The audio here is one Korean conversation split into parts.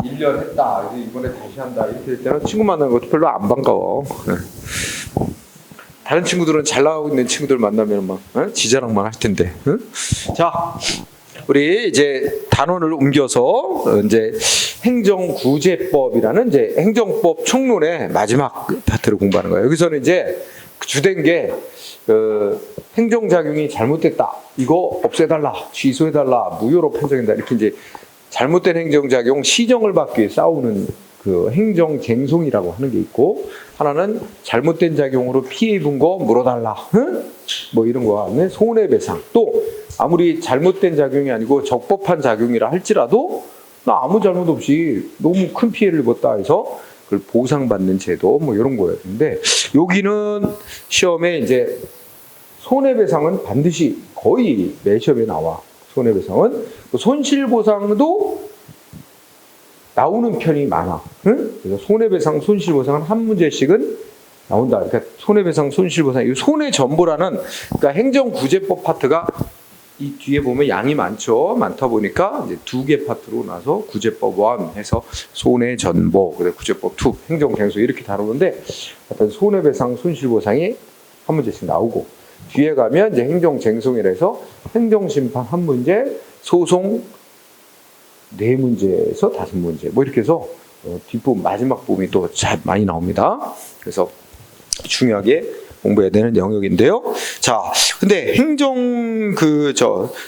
1년 했다. 그래서 이번에 다시 한다. 이렇게 될 때는 친구 만나는 것도 별로 안 반가워. 다른 친구들은 잘 나가고 있는 친구들 만나면 막 지자랑만 할 텐데. 응? 자, 우리 이제 단원을 옮겨서 이제 행정구제법이라는 이제 행정법 총론의 마지막 파트를 공부하는 거예요. 여기서는 이제 주된 게 행정작용이 잘못됐다. 이거 없애달라, 취소해달라, 무효로 판정한다. 이렇게 이제 잘못된 행정작용 시정을 받기 위해 싸우는 그 행정쟁송이라고 하는 게 있고, 하나는 잘못된 작용으로 피해 입은 거 물어달라. 응? 뭐 이런 거 하면 손해배상. 또 아무리 잘못된 작용이 아니고 적법한 작용이라 할지라도 나 아무 잘못 없이 너무 큰 피해를 입었다 해서 그걸 보상받는 제도 뭐 이런 거였는데, 여기는 시험에 이제 손해배상은 반드시 거의 매 시험에 나와. 손해배상은 손실보상도 나오는 편이 많아. 응? 그래서 손해배상, 손실보상은 한 문제씩은 나온다. 그러니까 손해배상, 손실보상, 이 손해전보라는 그러니까 행정구제법 파트가 이 뒤에 보면 양이 많죠. 많다 보니까 이제 2개 파트로 나서 구제법 1 해서 손해전보, 그다음에 구제법 2 행정쟁소 이렇게 다루는데, 어떤 손해배상, 손실보상이 한 문제씩 나오고, 뒤에 가면 이제 행정쟁송이라 해서 행정심판 한 문제, 소송 4문제에서 5문제 뭐 이렇게 해서 뒷부분 마지막 부분이 또 잘 많이 나옵니다. 그래서 중요하게 공부해야 되는 영역인데요. 자, 근데 행정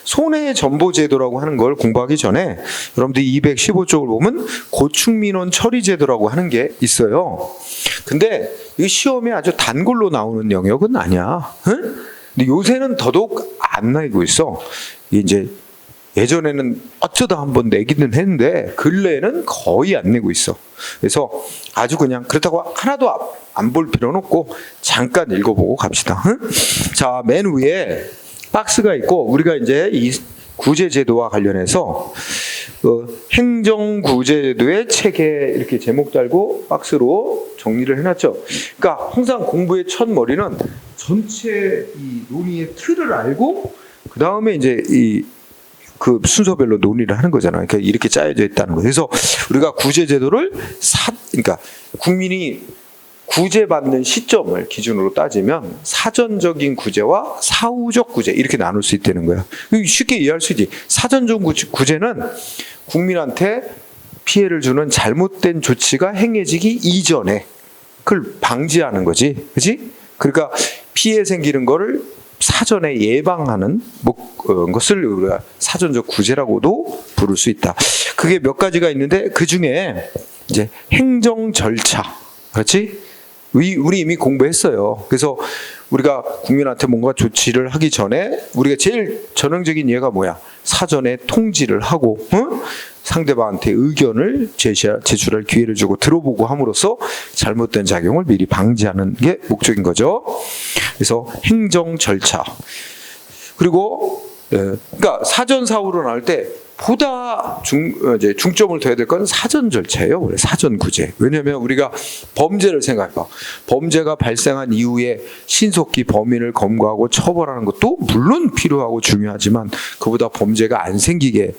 손해전보제도라고 하는 걸 공부하기 전에 여러분들 215쪽을 보면 고충민원 처리제도라고 하는 게 있어요. 근데 이 시험에 아주 단골로 나오는 영역은 아니야. 응? 근데 요새는 더더욱 안 나이고 있어. 이제 예전에는 어쩌다 한번 내기는 했는데 근래에는 거의 안 내고 있어. 그래서 아주 그냥 그렇다고 하나도 안 볼 필요는 없고 잠깐 읽어보고 갑시다. 응? 자, 맨 위에 박스가 있고, 우리가 이제 이 구제제도와 관련해서 행정구제제도의 체계 이렇게 제목 달고 박스로 정리를 해놨죠. 그러니까 항상 공부의 첫 머리는 전체 이 논의의 틀을 알고 그 다음에 이제 그 순서별로 논의를 하는 거잖아요. 그러니까 이렇게 짜여져 있다는 거예요. 그래서 우리가 구제제도를 그러니까 국민이 구제받는 시점을 기준으로 따지면 사전적인 구제와 사후적 구제 이렇게 나눌 수 있다는 거야. 쉽게 이해할 수 있지. 사전적 구제는 국민한테 피해를 주는 잘못된 조치가 행해지기 이전에 그걸 방지하는 거지, 그렇지? 그러니까 피해 생기는 거를 사전에 예방하는 것을 우리가 사전적 구제라고도 부를 수 있다. 그게 몇 가지가 있는데 그 중에 이제 행정 절차, 그렇지? 우리 이미 공부했어요. 그래서 우리가 국민한테 뭔가 조치를 하기 전에 우리가 제일 전형적인 예가 뭐야? 사전에 통지를 하고, 응? 상대방한테 의견을 제출할 기회를 주고 들어보고 함으로써 잘못된 작용을 미리 방지하는 게 목적인 거죠. 그래서 행정 절차. 그리고 그러니까 사전 사후로 나올 때 보다 중점을 둬야 될 건 사전 절차예요. 원래 사전 구제. 왜냐하면 우리가 범죄를 생각해봐. 범죄가 발생한 이후에 신속히 범인을 검거하고 처벌하는 것도 물론 필요하고 중요하지만 그보다 범죄가 안 생기게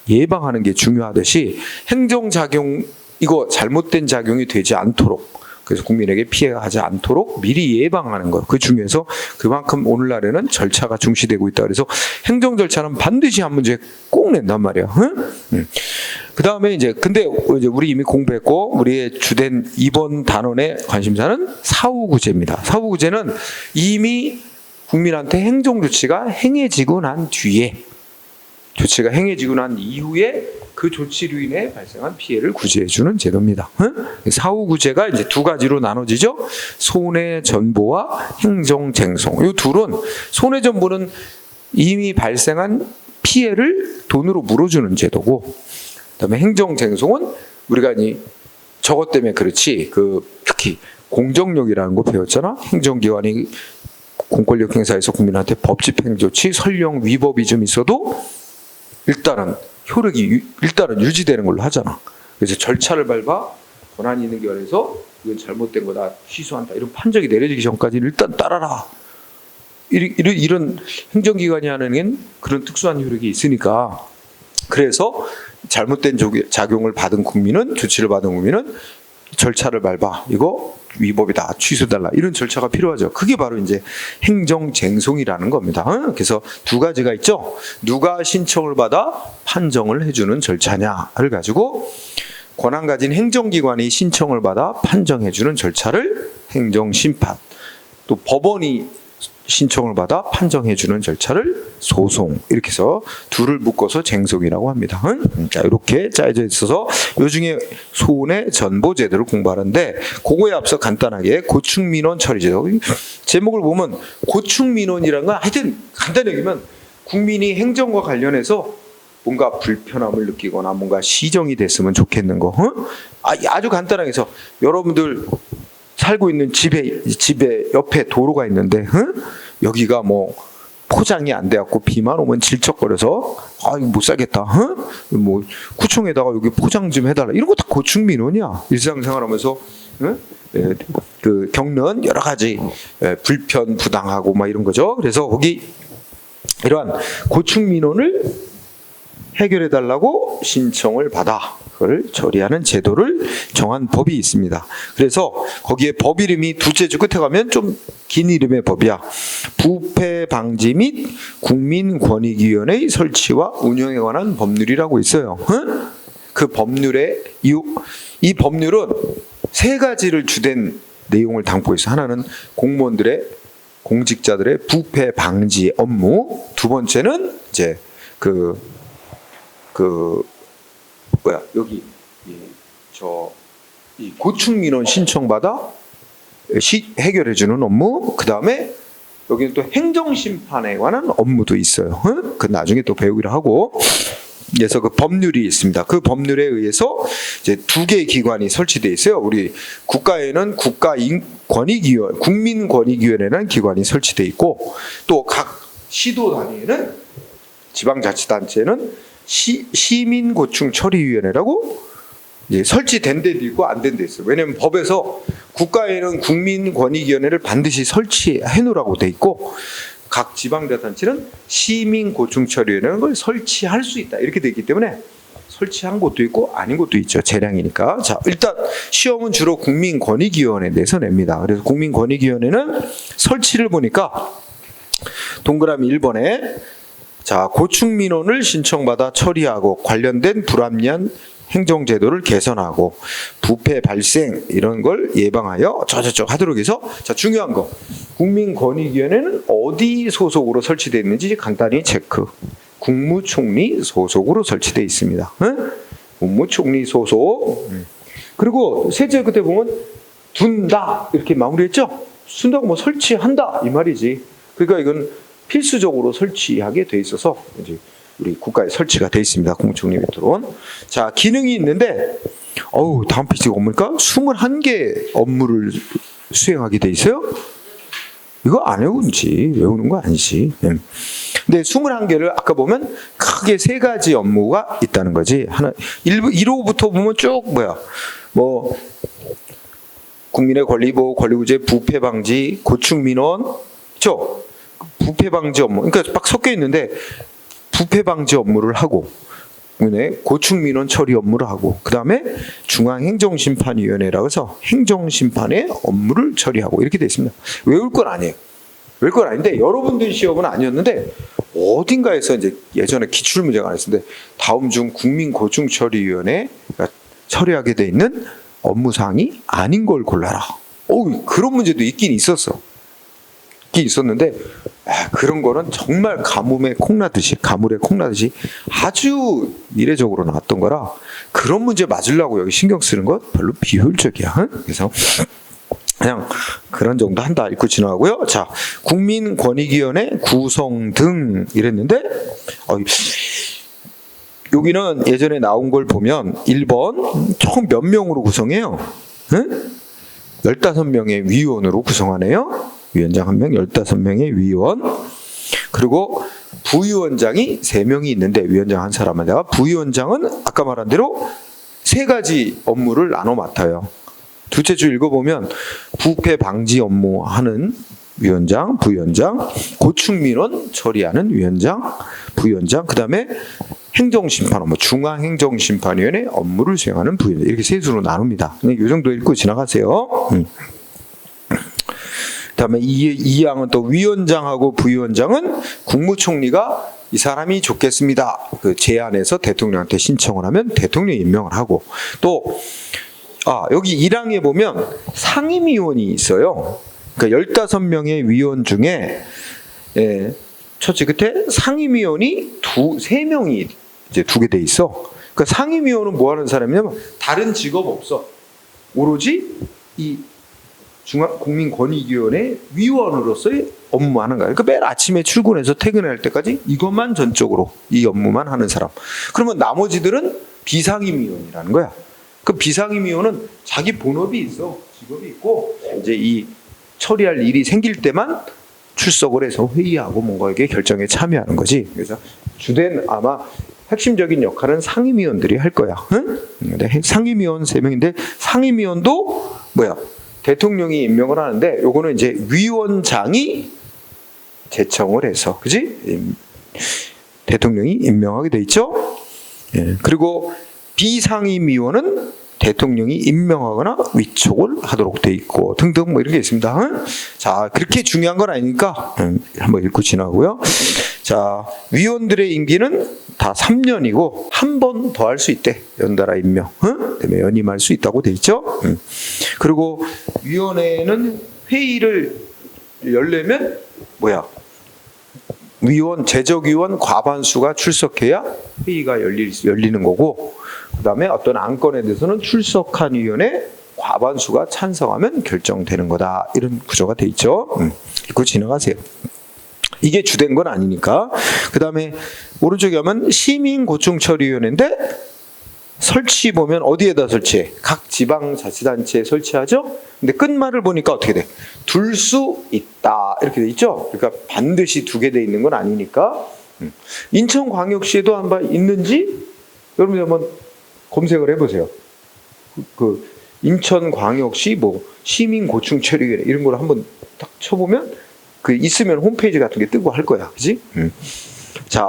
예방하는 게 중요하듯이 행정작용, 이거 잘못된 작용이 되지 않도록, 그래서 국민에게 피해가 가지 않도록 미리 예방하는 것, 그 중에서 그만큼 오늘날에는 절차가 중시되고 있다. 그래서 행정 절차는 반드시 한 문제 꼭 낸단 말이야. 응? 그 다음에 이제 근데 우리 이미 공부했고 우리의 주된 이번 단원의 관심사는 사후구제입니다. 사후구제는 이미 국민한테 행정 조치가 행해지고 난 뒤에, 조치가 행해지고 난 이후에 그 조치로 인해 발생한 피해를 구제해주는 제도입니다. 사후구제가 이제 2가지로 나눠지죠. 손해전보와 행정쟁송. 이 둘은, 손해전보는 이미 발생한 피해를 돈으로 물어주는 제도고, 그다음에 행정쟁송은 우리가 저것 때문에 그렇지, 특히 공정력이라는 거 배웠잖아. 행정기관이 공권력 행사에서 국민한테 법집행조치, 설령 위법이 좀 있어도 일단은 효력이 유지되는 걸로 하잖아. 그래서 절차를 밟아 권한이 있는 결에서 이건 잘못된 거다, 취소한다, 이런 판정이 내려지기 전까지는 일단 따라라. 이런 행정기관이 하는 그런 특수한 효력이 있으니까, 그래서 잘못된 작용을 받은 국민은, 조치를 받은 국민은 절차를 밟아. 이거 위법이다. 취소달라. 이런 절차가 필요하죠. 그게 바로 이제 행정쟁송이라는 겁니다. 그래서 두 가지가 있죠. 누가 신청을 받아 판정을 해주는 절차냐를 가지고 권한 가진 행정기관이 신청을 받아 판정해주는 절차를 행정심판, 또 법원이 신청을 받아 판정해주는 절차를 소송, 이렇게 해서 둘을 묶어서 쟁송이라고 합니다. 자, 이렇게 짜여져 있어서 요중에 소원의 전보제도를 공부하는데, 그거에 앞서 간단하게 고충민원 처리제도. 제목을 보면 고충민원이라는 건 하여튼 간단히 얘기하면 국민이 행정과 관련해서 뭔가 불편함을 느끼거나 뭔가 시정이 됐으면 좋겠는 거. 아주 간단하게 해서 여러분들 살고 있는 집에 옆에 도로가 있는데, 여기가 뭐 포장이 안 돼갖고 비만 오면 질척거려서 이거 못 살겠다. 뭐 구청에다가 여기 포장 좀 해달라. 이런 거 다 고충민원이야. 일상생활하면서 그 겪는 여러 가지 불편, 부당하고 막 이런 거죠. 그래서 거기 이러한 고충민원을 해결해 달라고 신청을 받아 그걸 처리하는 제도를 정한 법이 있습니다. 그래서 거기에 법 이름이 둘째 줄 끝에 가면 좀 긴 이름의 법이야. 부패 방지 및 국민권익위원회의 설치와 운영에 관한 법률이라고 있어요. 그 법률의 이 법률은 세 가지를 주된 내용을 담고 있어. 하나는 공직자들의 부패 방지 업무. 두 번째는 이제 여기 이 고충민원 신청받아 해결해주는 업무. 그 다음에 여기는 또 행정심판에 관한 업무도 있어요. 그 나중에 또 배우기로 하고. 그래서 그 법률이 있습니다. 그 법률에 의해서 이제 두 개의 기관이 설치되어 있어요. 우리 국가에는 국민권익위원회라는 기관이 설치되어 있고, 또 각 시도 단위에는, 지방자치단체는 시민고충처리위원회라고 설치된 데도 있고 안 된 데 있어요. 왜냐하면 법에서 국가에는 국민권익위원회를 반드시 설치해 놓으라고 돼 있고, 각 지방자치단체는 시민고충처리위원회라는 걸 설치할 수 있다 이렇게 돼 있기 때문에 설치한 곳도 있고 아닌 곳도 있죠. 재량이니까. 자, 일단 시험은 주로 국민권익위원회에 대해서 냅니다. 그래서 국민권익위원회는 설치를 보니까 동그라미 1번에 자, 고충민원을 신청받아 처리하고 관련된 불합리한 행정제도를 개선하고 부패 발생 이런 걸 예방하여 저저저 하도록 해서, 자, 중요한 거, 국민권익위원회는 어디 소속으로 설치되어 있는지 간단히 체크. 국무총리 소속으로 설치되어 있습니다. 국무총리 소속. 그리고 셋째 끝에 보면 둔다 이렇게 마무리했죠. 둔다고 뭐 설치한다 이 말이지. 그러니까 이건 필수적으로 설치하게 돼 있어서 이제 우리 국가에 설치가 돼 있습니다. 국무총리 밑으로. 자, 기능이 있는데, 다음 페이지가 뭡니까? 21개 업무를 수행하게 돼 있어요. 이거 안 외우는지, 외우는 거 아니지. 근데 21개를 아까 보면 크게 세 가지 업무가 있다는 거지. 1호부터 보면 쭉 국민의 권리보호, 권리구제, 부패 방지, 고충민원, 그렇죠? 부패 방지 업무. 그러니까 막 섞여 있는데 부패 방지 업무를 하고, 고충민원 처리 업무를 하고, 그 다음에 중앙행정심판위원회라고 해서 행정심판의 업무를 처리하고 이렇게 되어 있습니다. 외울 건 아니에요. 외울 건 아닌데 여러분들 시험은 아니었는데 어딘가에서 이제 예전에 기출문제가 하나 있었는데 다음 중 국민고충처리위원회가 처리하게 돼 있는 업무사항이 아닌 걸 골라라. 그런 문제도 있긴 있었어. 있었는데 그런 거는 정말 가물에 콩나듯이 아주 이례적으로 나왔던 거라 그런 문제 맞으려고 여기 신경 쓰는 것 별로 비효율적이야. 그래서 그냥 그런 정도 한다 읽고 지나가고요. 자, 국민권익위원회 구성 등 이랬는데 여기는 예전에 나온 걸 보면 1번 총 몇 명으로 구성해요? 15명의 위원으로 구성하네요. 위원장 1명, 15명의 위원. 그리고 부위원장이 3명이 있는데 위원장 한 사람에다가 부위원장은 아까 말한 대로 3가지 업무를 나눠 맡아요. 둘째 줄 읽어보면 부패 방지 업무 하는 위원장, 부위원장, 고충민원 처리하는 위원장, 부위원장, 그 다음에 행정심판원, 중앙행정심판위원회 업무를 수행하는 부위원 이렇게 세 수로 나눕니다. 이 정도 읽고 지나가세요. 그다음에 이 항은 또 위원장하고 부위원장은 국무총리가 이 사람이 좋겠습니다. 그 제안해서 대통령한테 신청을 하면 대통령이 임명을 하고 또 여기 1항에 보면 상임위원이 있어요. 그러니까 15명의 위원 중에 첫째 끝에 상임위원이 3명이 이제 두게 돼 있어. 그러니까 상임위원은 뭐 하는 사람이냐면 다른 직업 없어. 오로지 이 중앙국민권익위원회 위원으로서의 업무하는 거야. 그러니까 매일 아침에 출근해서 퇴근할 때까지 이것만 전적으로 이 업무만 하는 사람. 그러면 나머지들은 비상임위원이라는 거야. 그 비상임위원은 자기 본업이 있어, 직업이 있고 이제 이 처리할 일이 생길 때만 출석을 해서 회의하고 뭔가 이게 결정에 참여하는 거지. 그래서 주된 아마 핵심적인 역할은 상임위원들이 할 거야. 응? 근데 상임위원 3명인데 상임위원도 대통령이 임명을 하는데 요거는 이제 위원장이 제청을 해서, 그지? 대통령이 임명하게 돼 있죠. 그리고 비상임위원은 대통령이 임명하거나 위촉을 하도록 돼 있고 등등 이런 게 있습니다. 자, 그렇게 중요한 건 아니니까 한번 읽고 지나고요. 자, 위원들의 임기는 다 3년이고 한 번 더 할 수 있대. 연달아 임명, 그다음에 연임할 수 있다고 돼 있죠. 그리고 위원회는 회의를 열려면 위원, 재적위원 과반수가 출석해야 회의가 열리는 거고, 그 다음에 어떤 안건에 대해서는 출석한 위원회 과반수가 찬성하면 결정되는 거다. 이런 구조가 돼 있죠. 읽고 지나가세요. 이게 주된 건 아니니까. 그 다음에 오른쪽에 하면 시민고충처리위원회인데 설치 보면 어디에다 설치해? 각 지방자치단체에 설치하죠? 근데 끝말을 보니까 어떻게 돼? 둘 수 있다. 이렇게 돼 있죠? 그러니까 반드시 두게 돼 있는 건 아니니까. 인천광역시에도 한번 있는지 여러분들 한번 검색을 해보세요. 그 인천광역시 시민고충처리위원회 이런 걸 한번 딱 쳐보면 그 있으면 홈페이지 같은 게 뜨고 할 거야. 그지? 자,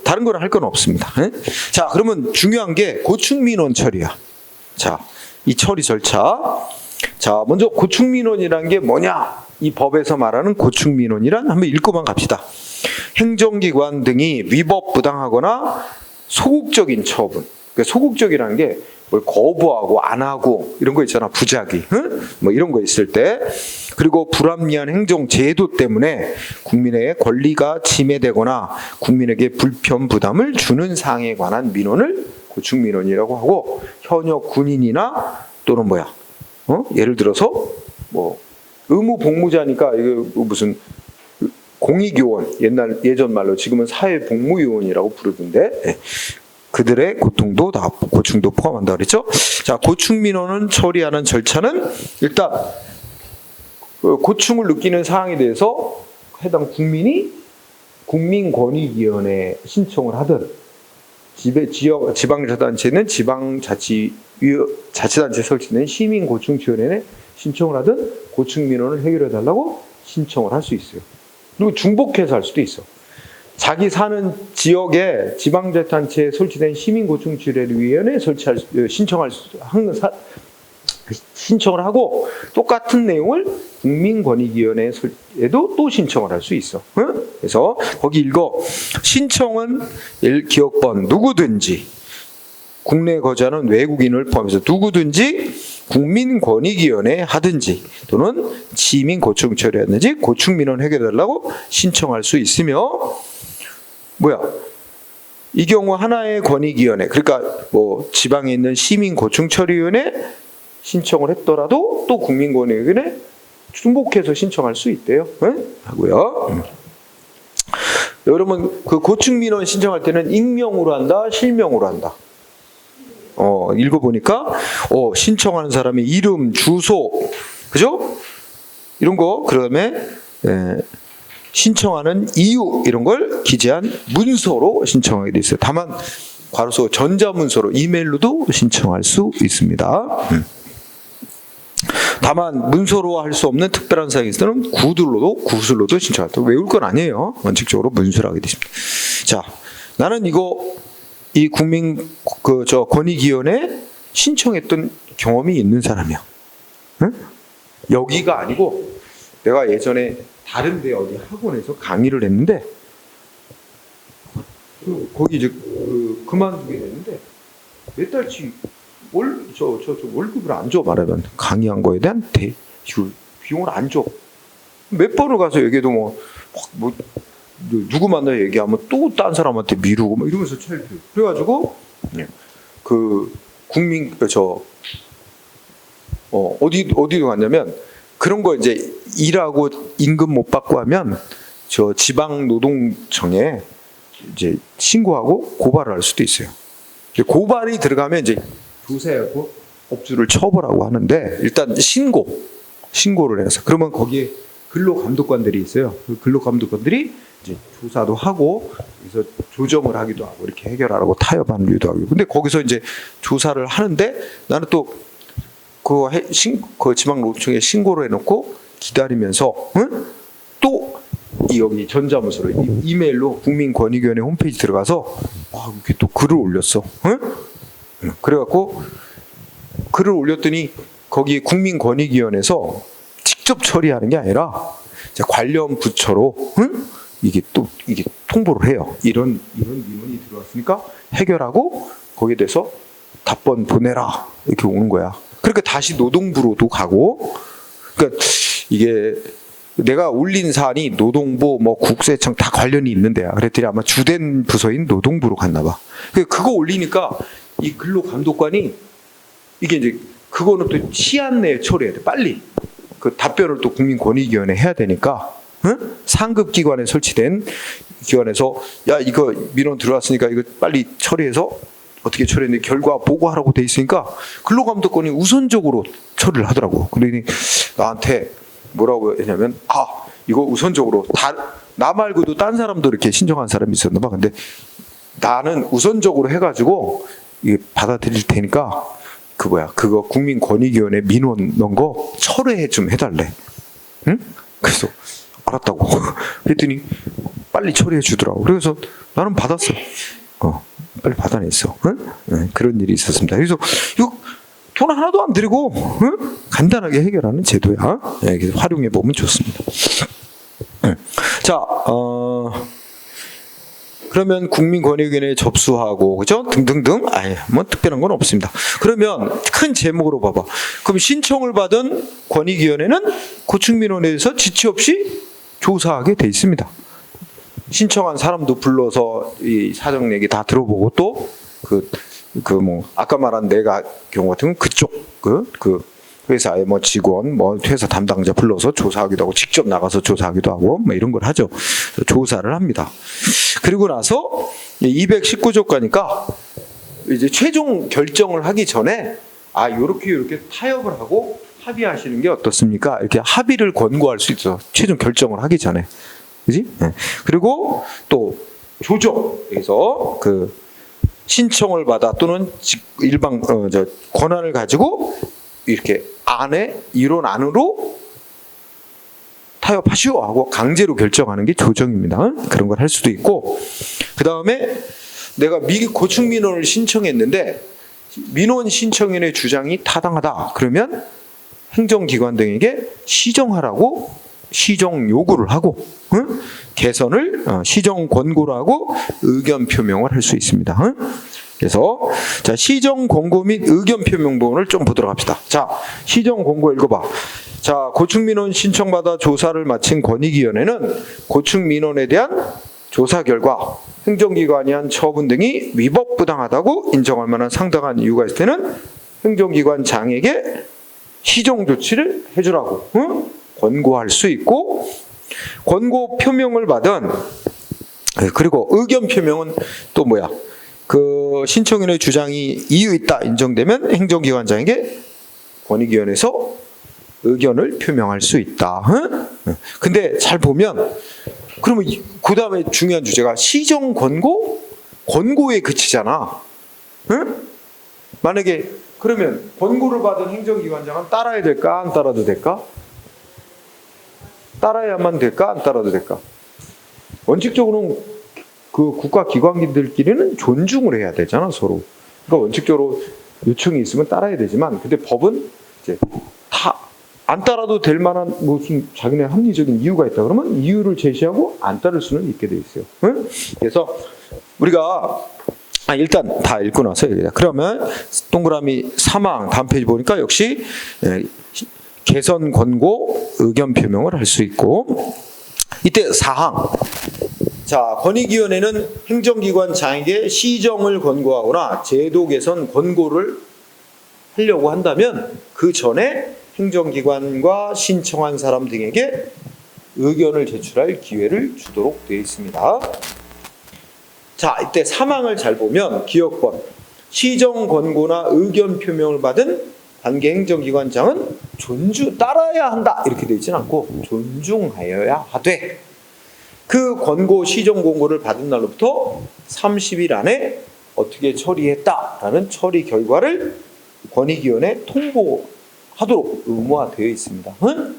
다른 거는 할 건 없습니다. 자, 그러면 중요한 게 고충민원 처리야. 자, 이 처리 절차. 자, 먼저 고충민원이라는 게 뭐냐? 이 법에서 말하는 고충민원이란 한번 읽고만 갑시다. 행정기관 등이 위법 부당하거나 소극적인 처분. 그러니까 소극적이라는 게 뭘 거부하고 안 하고 이런 거 있잖아. 부작위. 이런 거 있을 때. 그리고 불합리한 행정 제도 때문에 국민의 권리가 침해되거나 국민에게 불편 부담을 주는 사항에 관한 민원을 고충민원이라고 하고, 현역 군인이나 또는 예를 들어서 의무 복무자니까 이게 무슨 공익요원, 예전 말로 지금은 사회복무요원이라고 부르던데, 그들의 고통도 다 고충도 포함한다 그랬죠. 자, 고충민원은 처리하는 절차는 일단 고충을 느끼는 사항에 대해서 해당 국민이 국민권익위원회에 신청을 하든, 지방자치단체는 자치단체 설치된 시민고충지원회에 신청을 하든 고충민원을 해결해달라고 신청을 할 수 있어요. 그리고 중복해서 할 수도 있어. 자기 사는 지역에 지방자치단체에 설치된 시민고충지원위원회에 신청을 하고 똑같은 내용을 국민권익위원회에도 또 신청을 할 수 있어. 그래서 거기 읽어. 신청은 기억번 누구든지, 국내에 거주하는 외국인을 포함해서 누구든지 국민권익위원회에 하든지 또는 시민고충처리하든지 고충민원 해결해달라고 신청할 수 있으며, 이 경우 하나의 권익위원회, 그러니까 지방에 있는 시민고충처리위원회 신청을 했더라도 또 국민권익위원회 중복해서 신청할 수 있대요. 하고요. 여러분, 그 고충민원 신청할 때는 익명으로 한다, 실명으로 한다. 읽어보니까 신청하는 사람의 이름, 주소, 그죠? 이런 거, 그다음에 신청하는 이유 이런 걸 기재한 문서로 신청하게 돼 있어요. 다만 괄호소 전자문서로 이메일로도 신청할 수 있습니다. 다만 문서로 할 수 없는 특별한 사항이 있으면 구술로도 신청할 수. 외울 건 아니에요. 원칙적으로 문서로 하게 되십니다. 자, 나는 이거 이 국민 권익위원회 신청했던 경험이 있는 사람이야. 응? 여기가 아니고 내가 예전에 다른 데 어디 학원에서 강의를 했는데 거기 이제 그만두게 됐는데 몇 달치 월급을 안 줘. 말하면 강의한 거에 대한 비용을 안 줘. 몇 번을 가서 얘기해도 뭐 누구 만나 얘기하면 또 딴 사람한테 미루고 막 이러면서 철폐. 그래가지고 그 국민 어디로 갔냐면 그런 거 이제 일하고 임금 못 받고 하면 저 지방 노동청에 이제 신고하고 고발을 할 수도 있어요. 고발이 들어가면 이제 조사하고 업주를 처벌하고 하는데 일단 신고를 해서 그러면 거기에 근로감독관들이 있어요. 그 근로감독관들이 이제 조사도 하고 그래서 조정을 하기도 하고 이렇게 해결하라고 타협하는 일도 하고. 근데 거기서 이제 조사를 하는데 나는 또 그 지방노동청에 신고를 해놓고 기다리면서 또 여기 전자문서로 이메일로 국민권익위원회 홈페이지 들어가서 이렇게 또 글을 올렸어. 그래갖고 글을 올렸더니 거기 국민권익위원회에서 직접 처리하는 게 아니라 이제 관련 부처로 이게 통보를 해요. 이런 민원이 들어왔으니까 해결하고 거기에 대해서 답변 보내라 이렇게 오는 거야. 그러니까 다시 노동부로도 가고. 그러니까 이게 내가 올린 사안이 노동부, 국세청 다 관련이 있는 데야. 그랬더니 아마 주된 부서인 노동부로 갔나 봐. 그거 올리니까 이 근로감독관이 이게 이제 그거는 또 시한 내에 처리해야 돼. 빨리. 그 답변을 또 국민권익위원회 해야 되니까. 상급 기관에 설치된 기관에서 야 이거 민원 들어왔으니까 이거 빨리 처리해서 어떻게 처리했는데 결과 보고하라고 돼 있으니까 근로감독관이 우선적으로 처리를 하더라고. 그러니 나한테 뭐라고 했냐면 이거 우선적으로 나 말고도 딴 사람도 이렇게 신청한 사람이 있었나 봐. 근데 나는 우선적으로 해가지고 이게 받아들일 테니까 그거 국민권익위원회 민원 넣은 거 철회 좀 해달래. 응? 그래서 알았다고. 그랬더니 빨리 처리해 주더라고. 그래서 나는 받았어. 빨리 받아냈어. 응? 그런 일이 있었습니다. 그래서 이거 돈 하나도 안 들이고 간단하게 해결하는 제도야. 활용해 보면 좋습니다. 자, 그러면 국민권익위원회에 접수하고 그죠? 등등등. 뭐 특별한 건 없습니다. 그러면 큰 제목으로 봐봐. 그럼 신청을 받은 권익위원회는 고충민원에 대해서 지체 없이 조사하게 돼 있습니다. 신청한 사람도 불러서 이 사정 얘기 다 들어보고 또 아까 말한 내가 경우 같은 건 그쪽 그 회사의 직원 회사 담당자 불러서 조사하기도 하고 직접 나가서 조사하기도 하고 이런 걸 하죠. 조사를 합니다. 그리고 나서 219조 가니까 이제 최종 결정을 하기 전에 요렇게 타협을 하고 합의하시는 게 어떻습니까? 이렇게 합의를 권고할 수 있어. 최종 결정을 하기 전에. 그지? 네. 그리고 또 조정에서 신청을 받아 또는 일방 권한을 가지고 이렇게 이론 안으로 타협하시오 하고 강제로 결정하는 게 조정입니다. 그런 걸 할 수도 있고, 그 다음에 내가 고충민원을 신청했는데 민원 신청인의 주장이 타당하다 그러면 행정기관 등에게 시정하라고 시정 요구를 하고 개선을 시정 권고를 하고 의견 표명을 할 수 있습니다. 그래서 자, 시정 권고 및 의견 표명 부분을 좀 보도록 합시다. 자, 시정 권고 읽어봐. 자, 고충민원 신청받아 조사를 마친 권익위원회는 고충민원에 대한 조사 결과 행정기관이 한 처분 등이 위법 부당하다고 인정할 만한 상당한 이유가 있을 때는 행정기관 장에게 시정 조치를 해주라고 권고할 수 있고, 권고 표명을 받은 그리고 의견 표명은 또 뭐야? 신청인의 주장이 이유 있다 인정되면 행정기관장에게 권익위원회에서 의견을 표명할 수 있다. 근데 잘 보면 그러면 그 다음에 중요한 주제가 시정 권고? 권고에 그치잖아. 만약에 그러면 권고를 받은 행정기관장은 따라야 될까? 안 따라도 될까? 따라야만 될까? 안 따라도 될까? 원칙적으로는 그 국가기관들끼리는 존중을 해야 되잖아, 서로. 그러니까 원칙적으로 요청이 있으면 따라야 되지만, 근데 법은 이제 다 안 따라도 될 만한 무슨 자기네 합리적인 이유가 있다 그러면 이유를 제시하고 안 따를 수는 있게 돼 있어요. 응? 그래서 우리가 일단 다 읽고 나서 얘기해요. 그러면 동그라미 사망 다음 페이지 보니까 역시 개선 권고 의견 표명을 할 수 있고, 이때 사항. 자, 권익위원회는 행정기관장에게 시정을 권고하거나 제도 개선 권고를 하려고 한다면 그 전에 행정기관과 신청한 사람 등에게 의견을 제출할 기회를 주도록 되어 있습니다. 자, 이때 사망을 잘 보면 기억번, 시정 권고나 의견 표명을 받은 관계 행정기관장은 따라야 한다 이렇게 되어 있지는 않고 존중하여야 하되, 그 권고 시정 권고를 받은 날로부터 30일 안에 어떻게 처리했다라는 처리 결과를 권익위원회에 통보하도록 의무화되어 있습니다. 응?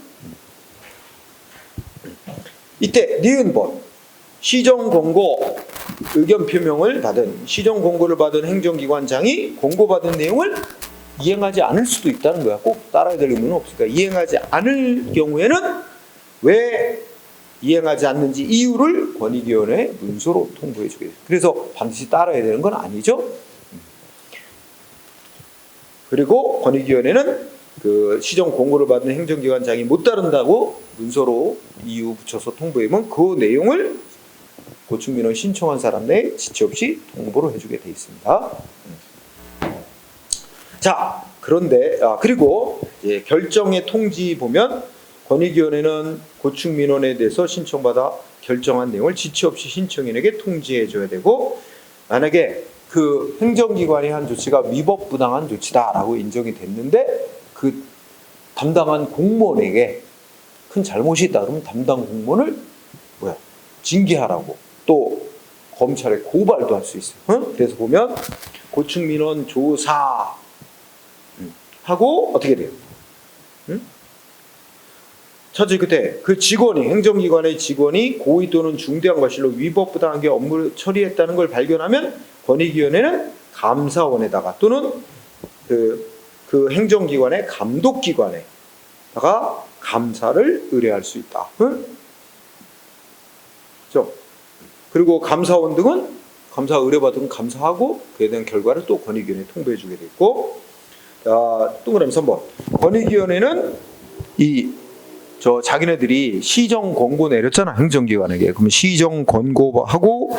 이때 니은번, 시정 권고 의견 표명을 받은 시정 권고를 받은 행정기관장이 권고받은 내용을 이행하지 않을 수도 있다는 거야. 꼭 따라야 될 의무는 없으니까. 이행하지 않을 경우에는 왜 이행하지 않는지 이유를 권익위원회에 문서로 통보해 주게 돼요. 그래서 반드시 따라야 되는 건 아니죠. 그리고 권익위원회는 그 시정 권고를 받은 행정기관장이 못 따른다고 문서로 이유 붙여서 통보하면 그 내용을 고충민원 신청한 사람 내에 지체 없이 통보를 해주게 돼 있습니다. 자, 그런데 그리고 결정의 통지 보면 권익위원회는 고충민원에 대해서 신청받아 결정한 내용을 지체 없이 신청인에게 통지해 줘야 되고, 만약에 그 행정기관이 한 조치가 위법부당한 조치다라고 인정이 됐는데 그 담당한 공무원에게 큰 잘못이 있다 그러면 담당 공무원을 징계하라고, 또 검찰에 고발도 할 수 있어요. 응? 그래서 보면 고충민원 조사 하고 어떻게 돼요? 응? 첫째, 그때 그 직원이, 행정기관의 직원이 고의 또는 중대한 과실로 위법부당하게 업무를 처리했다는 걸 발견하면 권익위원회는 감사원에다가 또는 그 행정기관의 감독기관에다가 감사를 의뢰할 수 있다. 응? 그렇죠? 그리고 감사원 등은 감사 의뢰받은 감사하고 그에 대한 결과를 또 권익위원회에 통보해 주게 돼 있고, 동그라미 3번. 권익위원회는 자기네들이 시정 권고 내렸잖아, 행정기관에게. 그러면 시정 권고하고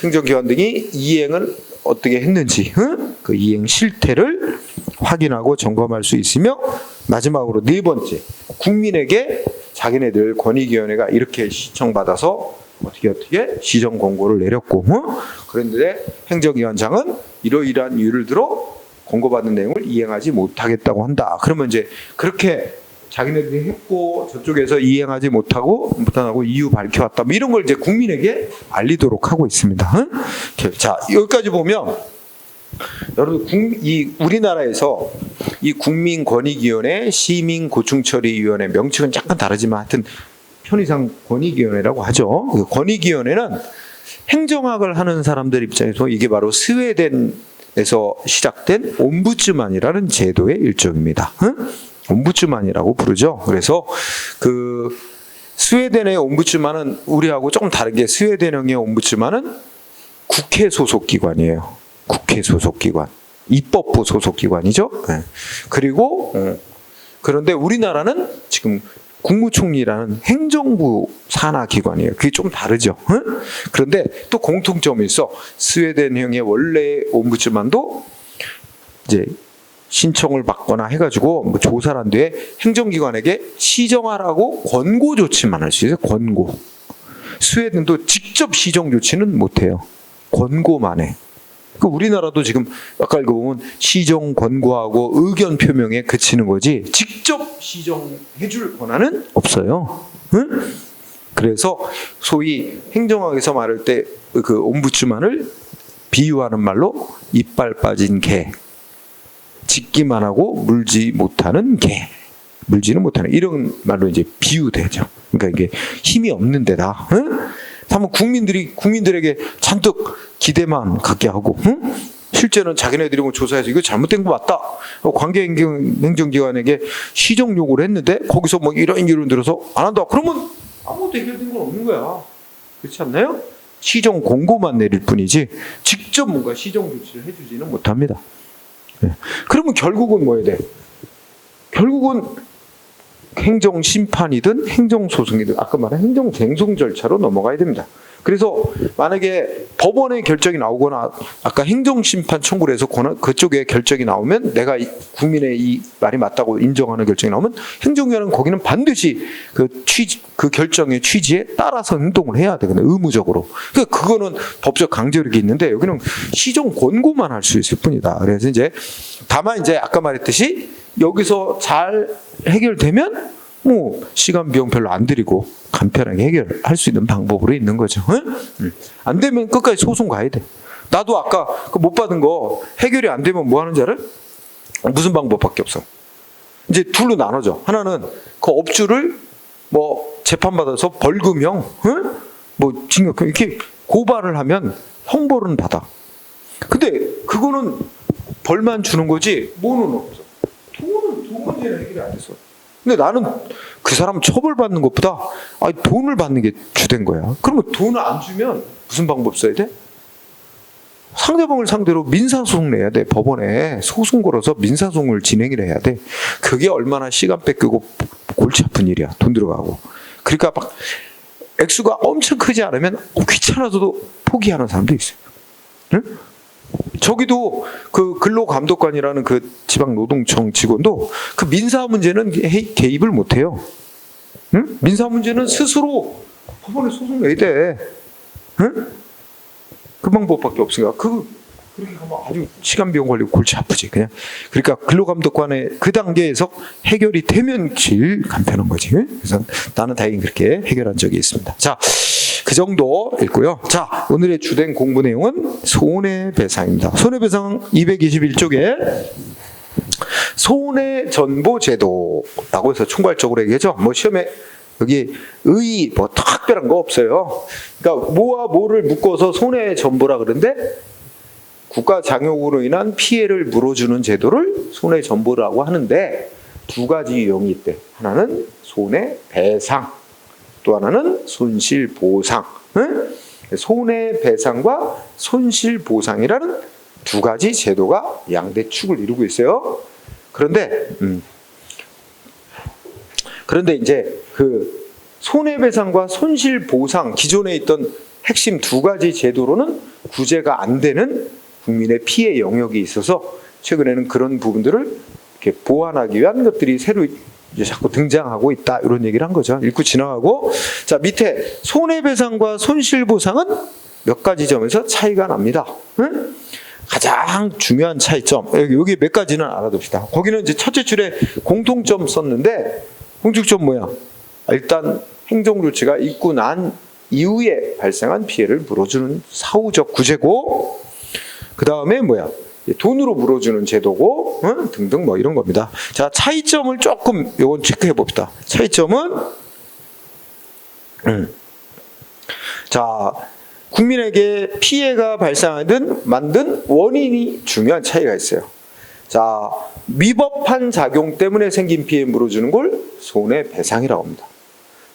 행정기관 등이 이행을 어떻게 했는지, 그 이행 실태를 확인하고 점검할 수 있으며, 마지막으로 네 번째, 국민에게 자기네들 권익위원회가 이렇게 시청받아서 어떻게 시정 권고를 내렸고, 그런데 행정기관장은 이러이러한 이유를 들어 권고받은 내용을 이행하지 못하겠다고 한다. 그러면 이제 그렇게 자기네들이 했고 저쪽에서 이행하지 못하고 이유 밝혀왔다. 뭐 이런 걸 이제 국민에게 알리도록 하고 있습니다. 자, 여기까지 보면 여러분, 우리나라에서 이 국민권익위원회, 시민고충처리위원회 명칭은 약간 다르지만 하여튼 편의상 권익위원회라고 하죠. 그 권익위원회는 행정학을 하는 사람들 입장에서 이게 바로 스웨덴에서 시작된 옴부츠만이라는 제도의 일종입니다. 옴부츠만이라고 부르죠. 그래서 그 스웨덴의 옴부츠만은 우리하고 조금 다르게, 스웨덴형의 옴부츠만은 국회 소속 기관이에요. 국회 소속 기관, 입법부 소속 기관이죠. 그리고 그런데 우리나라는 지금 국무총리라는 행정부 산하 기관이에요. 그게 좀 다르죠. 그런데 또 공통점이 있어. 스웨덴형의 원래 옴부츠만도 이제 신청을 받거나 해가지고 뭐 조사를 한 뒤에 행정기관에게 시정하라고 권고 조치만 할 수 있어요. 권고. 스웨덴도 직접 시정 조치는 못해요. 권고만 해. 그 우리나라도 지금 아까 읽어보면 시정 권고하고 의견 표명에 그치는 거지 직접 시정해줄 권한은 없어요. 응? 그래서 소위 행정학에서 말할 때 그 옴부츠만을 비유하는 말로 이빨 빠진 개, 짖기만 하고 물지 못하는 개, 물지는 못하는, 이런 말로 이제 비유되죠. 그러니까 이게 힘이 없는 데다. 응? 다만 국민들에게 잔뜩 기대만 갖게 하고, 응? 실제는 자기네들이 뭐 조사해서 이거 잘못된 거 맞다. 관계행정기관에게 시정 요구를 했는데 거기서 뭐 이런 들어서 안 한다. 그러면 아무것도 해결된 건 없는 거야. 그렇지 않나요? 시정 공고만 내릴 뿐이지 직접 뭔가 시정 조치를 해주지는 못합니다. 네. 그러면 결국은 뭐 해야 돼? 결국은 행정심판이든 행정소송이든 아까 말한 행정쟁송 절차로 넘어가야 됩니다. 그래서 만약에 법원의 결정이 나오거나 아까 행정심판 청구를 해서 그쪽에 결정이 나오면 내가 국민의 이 말이 맞다고 인정하는 결정이 나오면 행정기관은 거기는 반드시 그 결정의 취지에 따라서 행동을 해야 되거든요. 의무적으로. 그러니까 그거는 법적 강제력이 있는데 여기는 시정 권고만 할 수 있을 뿐이다. 그래서 이제 다만 이제 아까 말했듯이 여기서 잘 해결되면 뭐 시간 비용 별로 안 들이고 간편하게 해결할 수 있는 방법으로 있는 거죠. 응? 안 되면 끝까지 소송 가야 돼. 나도 아까 그 못 받은 거 해결이 안 되면 뭐 하는 줄 알아? 무슨 방법밖에 없어. 이제 둘로 나눠져. 하나는 그 업주를 뭐 재판받아서 벌금형, 응? 뭐 징역형 이렇게 고발을 하면 형벌은 받아. 근데 그거는 벌만 주는 거지 뭐는 없어. 돈 문제는 해결이 안 됐어. 근데 나는 그 사람 처벌받는 것보다 돈을 받는 게 주된 거야. 그러면 돈을 안 주면 무슨 방법 써야 돼? 상대방을 상대로 민사소송 내야 돼. 법원에 소송 걸어서 민사소송을 진행을 해야 돼. 그게 얼마나 시간 뺏기고 골치 아픈 일이야. 돈 들어가고. 그러니까 막 액수가 엄청 크지 않으면 귀찮아서도 포기하는 사람도 있어요. 응? 저기도 그 근로감독관이라는 그 지방노동청 직원도 그 민사 문제는 개입을 못해요. 응? 민사 문제는 스스로 법원에 소송 내야 돼. 응? 그 방법밖에 없으니까 그렇게 가면 아주 시간 비용 걸리고 골치 아프지 그냥. 그러니까 근로감독관의 그 단계에서 해결이 되면 제일 간편한 거지. 그래서 나는 다행히 그렇게 해결한 적이 있습니다. 자. 그 정도 읽고요. 자, 오늘의 주된 공부 내용은 손해배상입니다. 손해배상 221쪽에 손해전보제도라고 해서 총괄적으로 얘기하죠. 뭐 시험에 여기 뭐 특별한 거 없어요. 그러니까 뭐와 뭐를 묶어서 손해전보라 그러는데 국가 장욕으로 인한 피해를 물어주는 제도를 손해전보라고 하는데 두 가지 유형이 있대. 하나는 손해배상. 또 하나는 손실보상. 응? 손해배상과 손실보상이라는 두 가지 제도가 양대 축을 이루고 있어요. 그런데 이제 그 손해배상과 손실보상 기존에 있던 핵심 두 가지 제도로는 구제가 안 되는 국민의 피해 영역이 있어서 최근에는 그런 부분들을 이렇게 보완하기 위한 것들이 새로 이제 자꾸 등장하고 있다 이런 얘기를 한 거죠. 읽고 지나가고 자 밑에 손해배상과 손실보상은 몇 가지 점에서 차이가 납니다. 응? 가장 중요한 차이점 여기 몇 가지는 알아둡시다. 거기는 이제 첫째 줄에 공통점 썼는데 공통점 뭐야? 일단 행정조치가 있고 난 이후에 발생한 피해를 물어주는 사후적 구제고 그 다음에 뭐야? 돈으로 물어주는 제도고 등등 뭐 이런 겁니다. 자 차이점을 조금 요건 체크해 봅시다. 차이점은 자 국민에게 피해가 발생하든 만든 원인이 중요한 차이가 있어요. 자 위법한 작용 때문에 생긴 피해 물어주는 걸 손해배상이라고 합니다.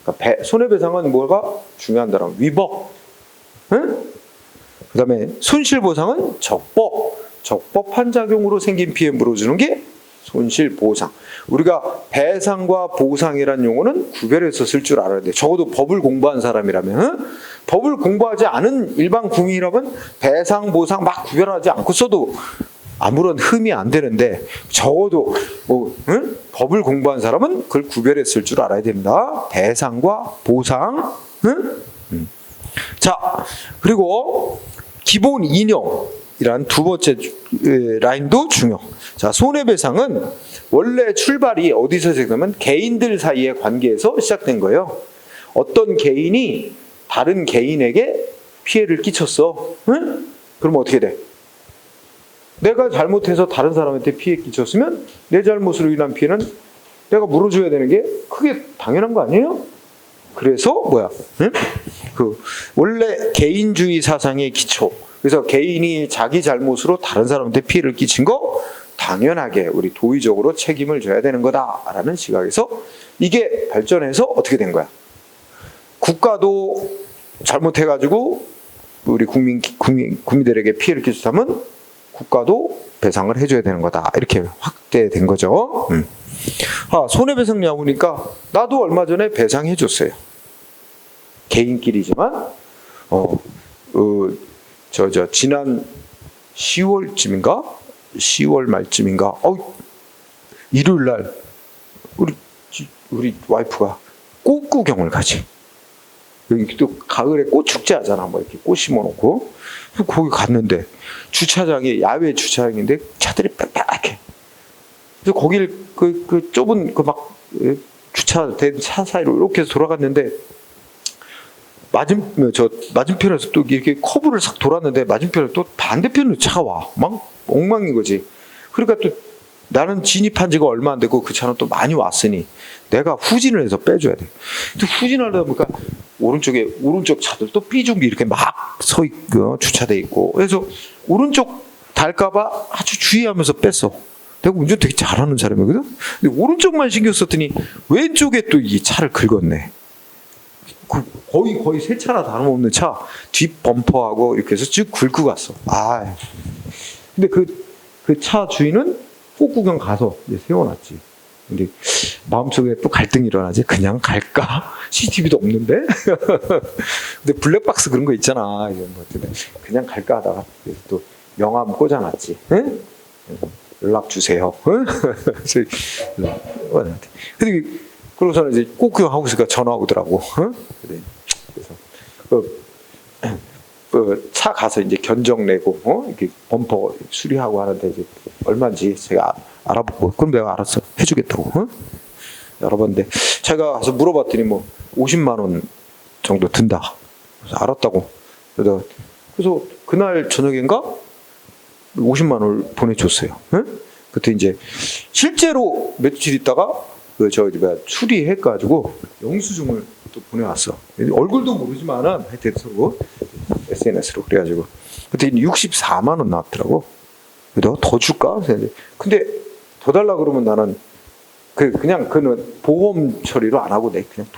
그러니까 손해배상은 뭐가 중요한다라면 위법, 그 다음에 손실보상은 적법한 작용으로 생긴 피해 물어주는 게 손실보상. 우리가 배상과 보상이라는 용어는 구별해서 쓸 줄 알아야 돼. 적어도 법을 공부한 사람이라면 법을 공부하지 않은 일반 국민이라면 배상, 보상 막 구별하지 않고 써도 아무런 흠이 안 되는데 적어도 법을 공부한 사람은 그걸 구별했을 줄 알아야 됩니다. 배상과 보상. 자 그리고 기본 이념이란 두 번째 라인도 중요. 자 손해배상은 원래 출발이 어디서 시작되면 개인들 사이의 관계에서 시작된 거예요. 어떤 개인이 다른 개인에게 피해를 끼쳤어. 그러면 어떻게 돼? 내가 잘못해서 다른 사람한테 피해 끼쳤으면 내 잘못으로 인한 피해는 내가 물어줘야 되는 게 크게 당연한 거 아니에요? 그래서 뭐야? 응? 그 원래 개인주의 사상의 기초. 그래서 개인이 자기 잘못으로 다른 사람한테 피해를 끼친 거 당연하게 우리 도의적으로 책임을 져야 되는 거다라는 시각에서 이게 발전해서 어떻게 된 거야? 국가도 잘못해가지고 우리 국민들에게 피해를 끼쳤다면 국가도 배상을 해줘야 되는 거다. 이렇게 확대된 거죠. 손해배상 나오니까 나도 얼마 전에 배상해줬어요. 개인끼리지만 지난 10월쯤인가? 10월 말쯤인가? 일요일 날 우리 와이프가 꽃 구경을 가지. 여기 또 가을에 꽃 축제 하잖아. 뭐 이렇게 꽃 심어놓고. 거기 갔는데 주차장이 야외 주차장인데 차들이 빽빽해. 그래서 거길 그 좁은 그 막 주차된 차 사이로 이렇게 해서 돌아갔는데 맞은편에서 또 이렇게 커브를 싹 돌았는데 맞은편에 또 반대편으로 차가 와. 막 엉망인 거지. 그러니까 또 나는 진입한 지가 얼마 안 되고 그 차는 또 많이 왔으니 내가 후진을 해서 빼줘야 돼. 또 후진하다 보니까 오른쪽 차들 또 삐죽이 이렇게 막 서 있고 주차돼 있고 그래서 오른쪽 달까봐 아주 주의하면서 뺐어. 내가 운전 되게 잘하는 사람이거든. 근데 오른쪽만 신경 썼더니 왼쪽에 또 이 차를 긁었네. 거의 세 차나 다름없는 차 뒷 범퍼하고 이렇게 해서 쭉 긁고 갔어. 근데 그 차 주인은 꽃 구경 가서 이제 세워놨지. 근데 마음속에 또 갈등이 일어나지. 그냥 갈까? CCTV도 없는데? 근데 블랙박스 그런 거 있잖아. 그냥 갈까 하다가 또 명함 꽂아놨지. 응? 연락 주세요. 응? 근데 그러고서는 이제 꽃 구경하고 있으니까 전화 오더라고. 응? 그래서 차 가서 이제 견적 내고 이렇게 범퍼 수리하고 하는데 이제 얼마인지 제가 알아보고 그럼 내가 알았어 해주겠다고 알아봤는데 제가 가서 물어봤더니 뭐 50만 원 정도 든다. 그래서 알았다고. 그래서 그날 저녁인가 50만 원을 보내줬어요. 그때 이제 실제로 며칠 있다가 수리해가지고 영수증을 또 보내왔어. 얼굴도 모르지만은 하여튼 서로 SNS로 그래가지고 그때 64만 원 나왔더라고. 내가 더 줄까? 근데 더 달라 그러면 나는 그냥 그는 보험 처리로 안 하고 내 그냥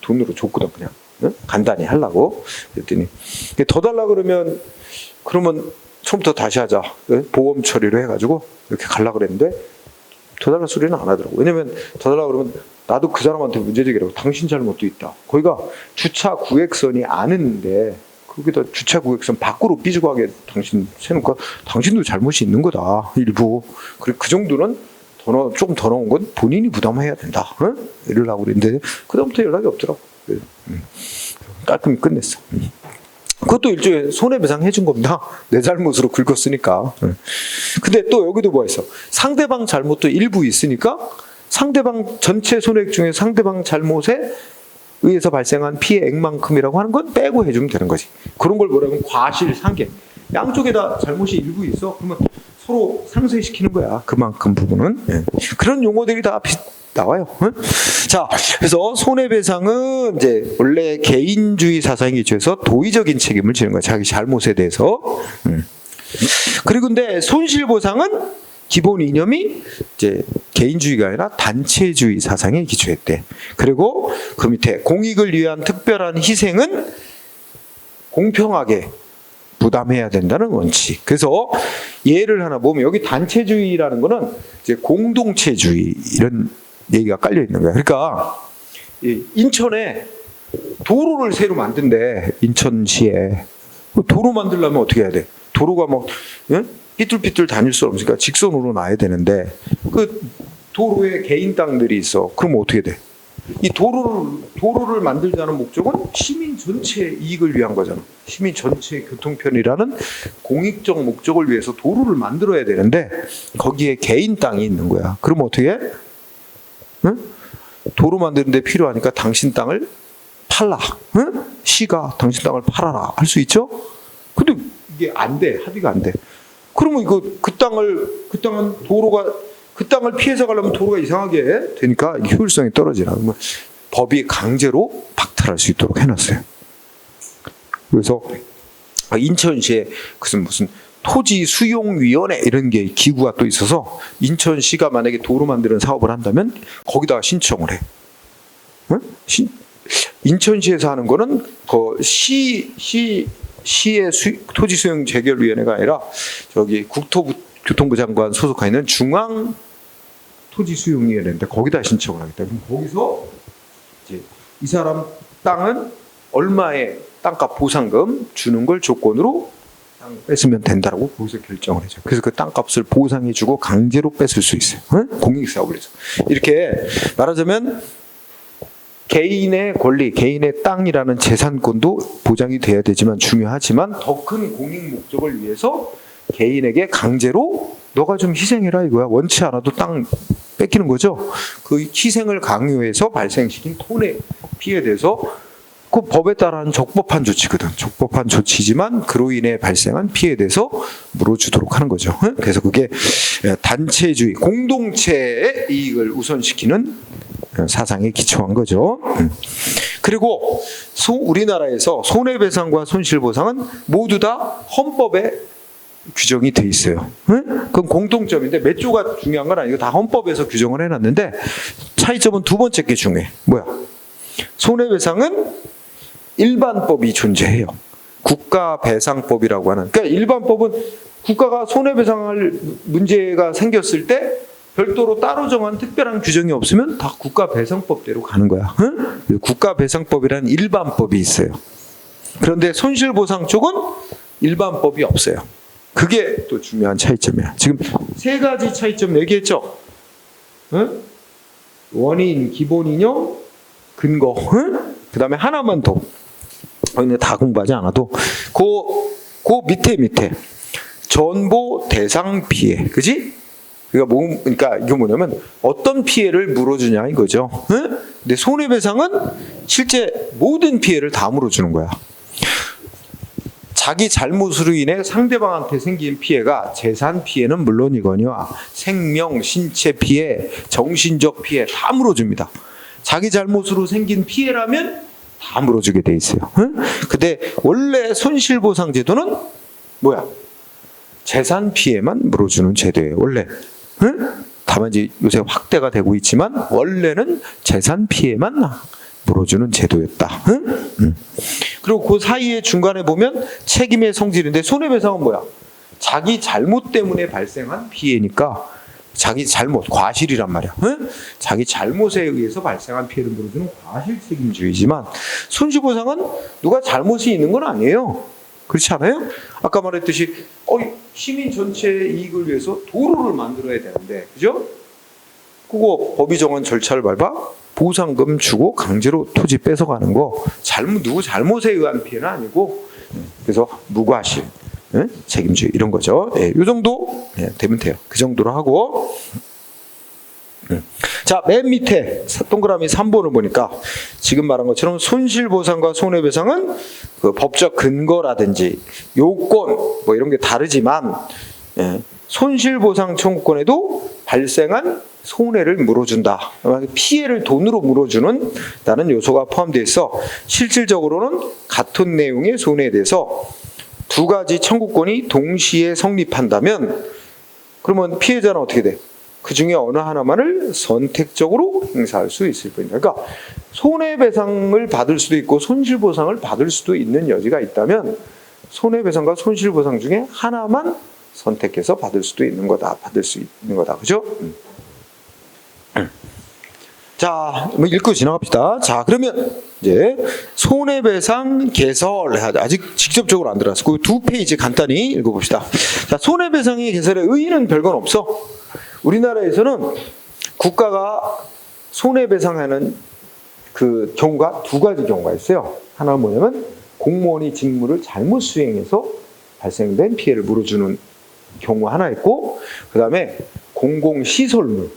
돈으로 줬거든. 그냥 간단히 하려고. 그랬더니 더 달라 그러면 처음부터 다시 하자. 보험 처리로 해가지고 이렇게 갈라 그랬는데 더 달라 소리는 안 하더라고. 왜냐면 더 달라 그러면 나도 그 사람한테 문제제기라고 당신 잘못도 있다. 거기가 주차 구획선이 아는데 거기다 주차 구획선 밖으로 삐지고 하게 당신 세놓고 당신도 잘못이 있는 거다. 일부. 그리고 그 정도는 조금 더 넣은 건 본인이 부담해야 된다. 이러려고 그랬는데 그다음부터 연락이 없더라고. 깔끔히 끝냈어. 그것도 일종의 손해배상 해준 겁니다. 내 잘못으로 긁었으니까. 근데 또 여기도 뭐가 있어? 상대방 잘못도 일부 있으니까 상대방 전체 손해액 중에 상대방 잘못에 의해서 발생한 피해액만큼이라고 하는 건 빼고 해주면 되는 거지. 그런 걸 뭐라면 과실상계. 양쪽에다 잘못이 일부 있어. 그러면 서로 상쇄시키는 거야. 그만큼 부분은. 그런 용어들이 다 나와요. 자, 그래서 손해배상은 이제 원래 개인주의 사상에 기초해서 도의적인 책임을 지는 거야. 자기 잘못에 대해서. 그리고 근데 손실보상은 기본 이념이 이제 개인주의가 아니라 단체주의 사상에 기초했대. 그리고 그 밑에 공익을 위한 특별한 희생은 공평하게 부담해야 된다는 원칙. 그래서 예를 하나 보면 여기 단체주의라는 거는 이제 공동체주의 이런 얘기가 깔려 있는 거야. 그러니까 인천에 도로를 새로 만든대. 인천시에 도로 만들려면 어떻게 해야 돼? 도로가 막 삐뚤삐뚤 다닐 수 없으니까 직선으로 놔야 되는데 그 도로에 개인 땅들이 있어. 그럼 어떻게 돼? 이 도로를 만들자는 목적은 시민 전체 이익을 위한 거잖아. 시민 전체 교통편이라는 공익적 목적을 위해서 도로를 만들어야 되는데 거기에 개인 땅이 있는 거야. 그럼 어떻게 해? 응? 도로 만드는데 필요하니까 당신 땅을 팔라. 응? 시가 당신 땅을 팔아라. 할 수 있죠? 근데 이게 안 돼. 합의가 안 돼. 그러면 그 땅을 피해서 가려면 도로가 이상하게 되니까 효율성이 떨어지나. 그러면 법이 강제로 박탈할 수 있도록 해놨어요. 그래서 인천시에 무슨 토지수용위원회 이런 게 기구가 또 있어서 인천시가 만약에 도로 만드는 사업을 한다면 거기다가 신청을 해. 응? 인천시에서 하는 거는 시의 토지수용 재결위원회가 아니라 저기 국토교통부 장관 소속해 있는 중앙 토지수용위원회인데 거기다 신청을 하겠다. 그럼 거기서 이제 이 사람 땅은 얼마의 땅값 보상금 주는 걸 조건으로 땅 뺏으면 된다라고 거기서 결정을 해줘. 그래서 그 땅값을 보상해주고 강제로 뺏을 수 있어요. 응? 공익사업을 해서. 이렇게 말하자면 개인의 권리, 개인의 땅이라는 재산권도 보장이 돼야 되지만 중요하지만 더 큰 공익 목적을 위해서 개인에게 강제로 너가 좀 희생해라 이거야. 원치 않아도 땅 뺏기는 거죠. 그 희생을 강요해서 발생시킨 손해 피해에 대해서 그 법에 따른 적법한 조치거든. 적법한 조치지만 그로 인해 발생한 피해에 대해서 물어주도록 하는 거죠. 그래서 그게 단체주의, 공동체의 이익을 우선시키는 사상에 기초한 거죠. 그리고 우리나라에서 손해배상과 손실보상은 모두 다 헌법에 규정이 돼 있어요. 그건 공통점인데 몇 조가 중요한 건 아니고 다 헌법에서 규정을 해놨는데 차이점은 두 번째 게 중요해. 뭐야? 손해배상은 일반법이 존재해요. 국가배상법이라고 하는. 그러니까 일반법은 국가가 손해배상할 문제가 생겼을 때 별도로 따로 정한 특별한 규정이 없으면 다 국가배상법대로 가는 거야. 국가배상법이라는 일반법이 있어요. 그런데 손실보상 쪽은 일반법이 없어요. 그게 또 중요한 차이점이야. 지금 세 가지 차이점 얘기했죠. 원인, 기본 이념, 근거. 그 다음에 하나만 더. 근데 다 공부하지 않아도 그 밑에 전보 대상 피해, 그지? 그러니까 이게 뭐냐면 어떤 피해를 물어주냐 이거죠. 근데 손해배상은 실제 모든 피해를 다 물어주는 거야. 자기 잘못으로 인해 상대방한테 생긴 피해가 재산 피해는 물론이거니와 생명, 신체 피해, 정신적 피해 다 물어줍니다. 자기 잘못으로 생긴 피해라면 다 물어주게 돼 있어요. 근데 원래 손실보상 제도는 뭐야? 재산 피해만 물어주는 제도예요. 원래. 다만 이제 요새 확대가 되고 있지만 원래는 재산 피해만 물어주는 제도였다. 그리고 그 사이에 중간에 보면 책임의 성질인데 손해배상은 뭐야? 자기 잘못 때문에 발생한 피해니까 자기 잘못, 과실이란 말이야. 자기 잘못에 의해서 발생한 피해를 물어주는 과실 책임주의지만 손실보상은 누가 잘못이 있는 건 아니에요. 그렇지 않아요? 아까 말했듯이 시민 전체의 이익을 위해서 도로를 만들어야 되는데, 그죠? 그거 법이 정한 절차를 밟아 보상금 주고 강제로 토지 뺏어가는 거 누구 잘못에 의한 피해는 아니고 그래서 무과실, 책임주의 이런 거죠. 이 정도 되면 돼요. 그 정도로 하고 자, 맨 밑에 동그라미 3번을 보니까 지금 말한 것처럼 손실보상과 손해배상은 그 법적 근거라든지 요건 뭐 이런 게 다르지만 손실보상 청구권에도 발생한 손해를 물어준다. 피해를 돈으로 물어주는 다른 요소가 포함되어 있어 실질적으로는 같은 내용의 손해에 대해서 두 가지 청구권이 동시에 성립한다면 그러면 피해자는 어떻게 돼? 그 중에 어느 하나만을 선택적으로 행사할 수 있을 뿐이다. 그러니까 손해배상을 받을 수도 있고 손실보상을 받을 수도 있는 여지가 있다면 손해배상과 손실보상 중에 하나만 선택해서 받을 수도 있는 거다. 받을 수 있는 거다. 그죠? 자, 읽고 지나갑시다. 자, 그러면 이제 손해배상 개설 아직 직접적으로 안 들어갔어. 그 두 페이지 간단히 읽어봅시다. 자, 손해배상의 개설에 의의는 별건 없어. 우리나라에서는 국가가 손해배상하는 그 경우가 두 가지 경우가 있어요. 하나는 뭐냐면 공무원이 직무를 잘못 수행해서 발생된 피해를 물어주는 경우 하나 있고, 그 다음에 공공시설물,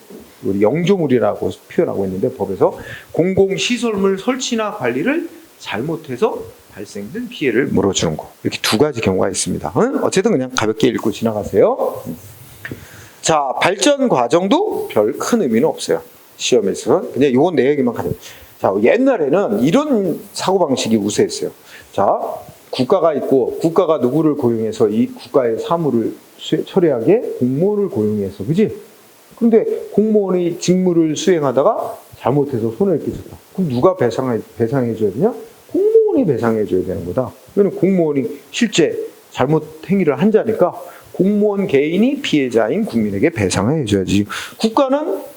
우리 영조물이라고 표현하고 있는데 법에서 공공시설물 설치나 관리를 잘못해서 발생된 피해를 물어주는 거, 이렇게 두 가지 경우가 있습니다. 어쨌든 그냥 가볍게 읽고 지나가세요. 자, 발전 과정도 별 큰 의미는 없어요. 시험에서 그냥 요건 내 얘기만 가져. 자, 옛날에는 이런 사고방식이 우세했어요. 자, 국가가 있고, 국가가 누구를 고용해서 이 국가의 사무를 처리하게 공무원을 고용해서, 그지? 근데 공무원이 직무를 수행하다가 잘못해서 손해를 끼쳤다. 그럼 누가 배상해줘야 되냐? 공무원이 배상해줘야 되는 거다. 왜냐면 공무원이 실제 잘못 행위를 한 자니까 공무원 개인이 피해자인 국민에게 배상을 해줘야지. 국가는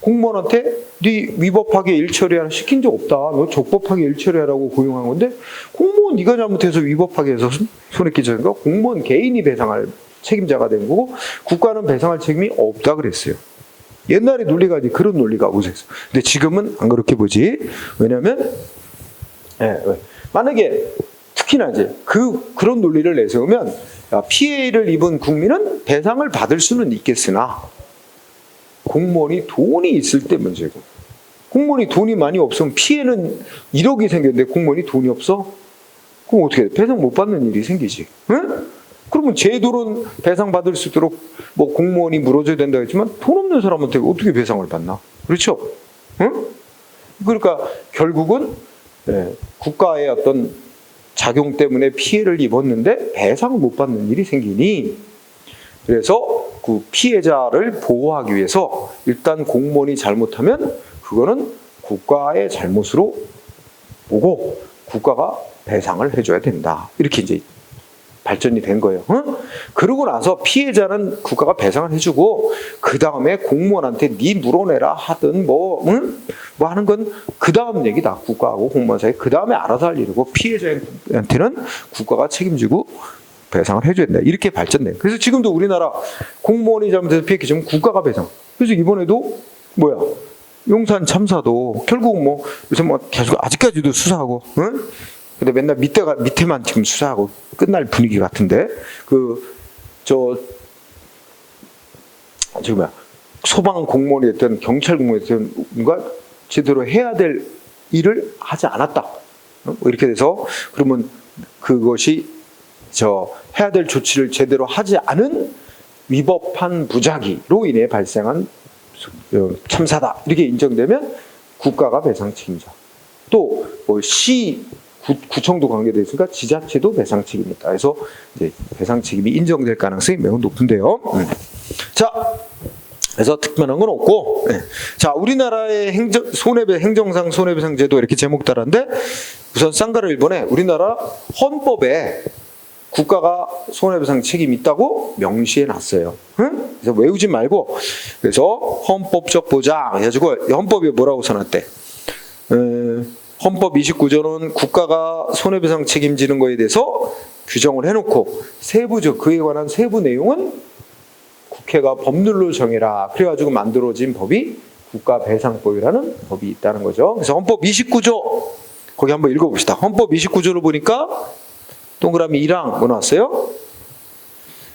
공무원한테 네 위법하게 일 처리하라 시킨 적 없다. 너 적법하게 일 처리하라고 고용한 건데 공무원 네가 잘못해서 위법하게 해서 손해 끼쳤으니까 공무원 개인이 배상할 책임자가 된 거고 국가는 배상할 책임이 없다 그랬어요. 옛날에 논리가 이제 그런 논리가 우세했어. 근데 지금은 안 그렇게 보지. 왜냐하면 만약에 특히나 이제 그런 논리를 내세우면 피해를 입은 국민은 배상을 받을 수는 있겠으나 공무원이 돈이 있을 때 문제고 공무원이 돈이 많이 없으면 피해는 1억이 생겼는데 공무원이 돈이 없어? 그럼 어떻게 해? 배상 못 받는 일이 생기지. 응? 그러면 제도는 배상받을 수 있도록 뭐 공무원이 물어줘야 된다 했지만 돈 없는 사람한테 어떻게 배상을 받나? 그렇죠? 응? 그러니까 결국은 국가의 어떤 작용 때문에 피해를 입었는데 배상을 못 받는 일이 생기니 그래서 그 피해자를 보호하기 위해서 일단 공무원이 잘못하면 그거는 국가의 잘못으로 보고 국가가 배상을 해줘야 된다. 이렇게 이제 발전이 된 거예요. 응? 그러고 나서 피해자는 국가가 배상을 해주고 그 다음에 공무원한테 네 물어내라 하든 뭐 하는 건 그 다음 얘기다. 국가하고 공무원 사이 그 다음에 알아서 할 일이고 피해자한테는 국가가 책임지고 배상을 해줘야 된다. 이렇게 발전돼요. 그래서 지금도 우리나라 공무원이 잘못해서 피해 끼치면 국가가 배상. 그래서 이번에도 용산 참사도 결국 뭐 요새 뭐 계속 아직까지도 수사하고, 응? 근데 맨날 밑에만 지금 수사하고 끝날 분위기 같은데 소방 공무원이 됐든 경찰 공무원이 됐든 뭔가 제대로 해야 될 일을 하지 않았다. 이렇게 돼서 그러면 그것이 해야 될 조치를 제대로 하지 않은 위법한 부작위로 인해 발생한 참사다. 이렇게 인정되면 국가가 배상 책임자. 또 구청도 관계되어 있으니까 지자체도 배상 책임이 있다. 그래서 이제 배상 책임이 인정될 가능성이 매우 높은데요. 자, 그래서 특별한 건 없고, 자, 우리나라의 행정상 손해배상 제도 이렇게 제목 따라는데 우선 쌍가루 1번에 우리나라 헌법에 국가가 손해배상 책임이 있다고 명시해 놨어요. 응? 그래서 외우지 말고 그래서 헌법적 보장 해가지고 헌법에 뭐라고 써놨대? 헌법 29조는 국가가 손해배상 책임지는 거에 대해서 규정을 해놓고 세부적 그에 관한 세부 내용은 국회가 법률로 정해라. 그래가지고 만들어진 법이 국가배상법이라는 법이 있다는 거죠. 그래서 헌법 29조 거기 한번 읽어봅시다. 헌법 29조를 보니까 동그라미 1항 뭐 나왔어요?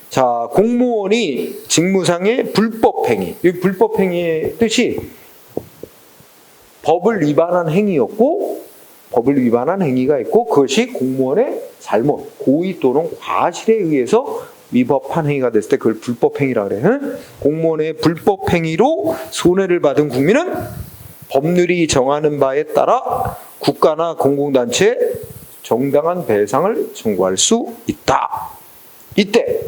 자, 공무원이 직무상의 불법행위. 이 불법행위의 뜻이 법을 위반한 행위였고 법을 위반한 행위가 있고 그것이 공무원의 잘못, 고의 또는 과실에 의해서 위법한 행위가 됐을 때 그걸 불법행위라 그래. 공무원의 불법행위로 손해를 받은 국민은 법률이 정하는 바에 따라 국가나 공공단체에 정당한 배상을 청구할 수 있다. 이때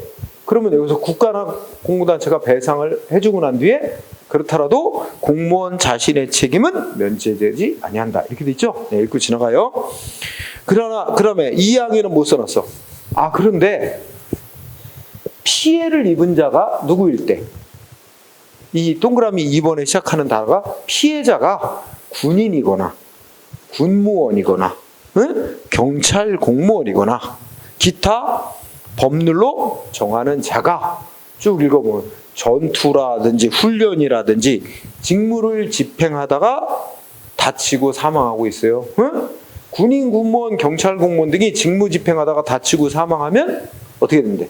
그러면 여기서 국가나 공공단체가 배상을 해주고 난 뒤에 그렇더라도 공무원 자신의 책임은 면제되지 아니한다. 이렇게 돼 있죠? 네, 읽고 지나가요. 그러면 2항에는 못 써놨어. 그런데 피해를 입은 자가 누구일 때? 이 동그라미 2번에 시작하는 단어가 피해자가 군인이거나 군무원이거나 경찰 공무원이거나 기타 법률로 정하는 자가 쭉 읽어보면 전투라든지 훈련이라든지 직무를 집행하다가 다치고 사망하고 있어요. 군인, 군무원, 경찰 공무원 등이 직무 집행하다가 다치고 사망하면 어떻게 된대?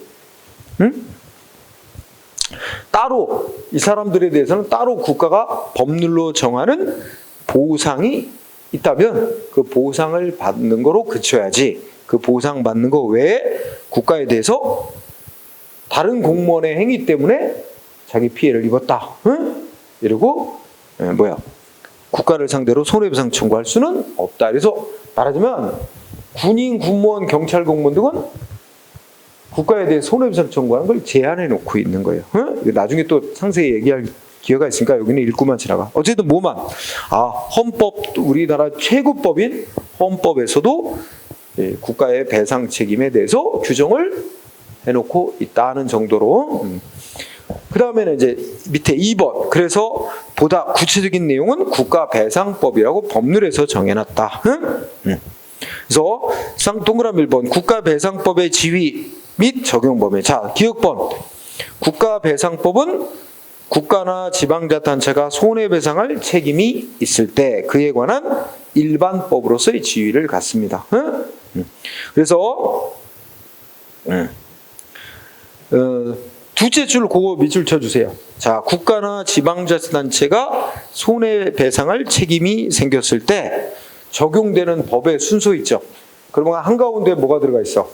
따로 이 사람들에 대해서는 따로 국가가 법률로 정하는 보상이 있다면 그 보상을 받는 거로 그쳐야지. 그 보상 받는 거 외에 국가에 대해서 다른 공무원의 행위 때문에 자기 피해를 입었다. 이러고 국가를 상대로 손해배상 청구할 수는 없다. 그래서 말하자면 군인, 군무원, 경찰, 공무원 등은 국가에 대해 손해배상 청구하는 걸 제한해 놓고 있는 거예요. 나중에 또 상세히 얘기할 기회가 있으니까 여기는 읽고만 지나가. 어쨌든 뭐만 헌법, 우리나라 최고법인 헌법에서도 국가의 배상 책임에 대해서 규정을 해놓고 있다는 정도로. 그 다음에는 이제 밑에 2번. 그래서 보다 구체적인 내용은 국가배상법이라고 법률에서 정해놨다. 그래서 동그라미 1번. 국가배상법의 지위 및 적용 범위. 자, 기억번. 국가배상법은 국가나 지방자치단체가 손해배상할 책임이 있을 때 그에 관한 일반법으로서의 지위를 갖습니다. 그래서 두째 줄 그거 밑줄 쳐주세요. 자, 국가나 지방자치단체가 손해배상할 책임이 생겼을 때 적용되는 법의 순서 있죠. 그러면 한가운데 뭐가 들어가 있어?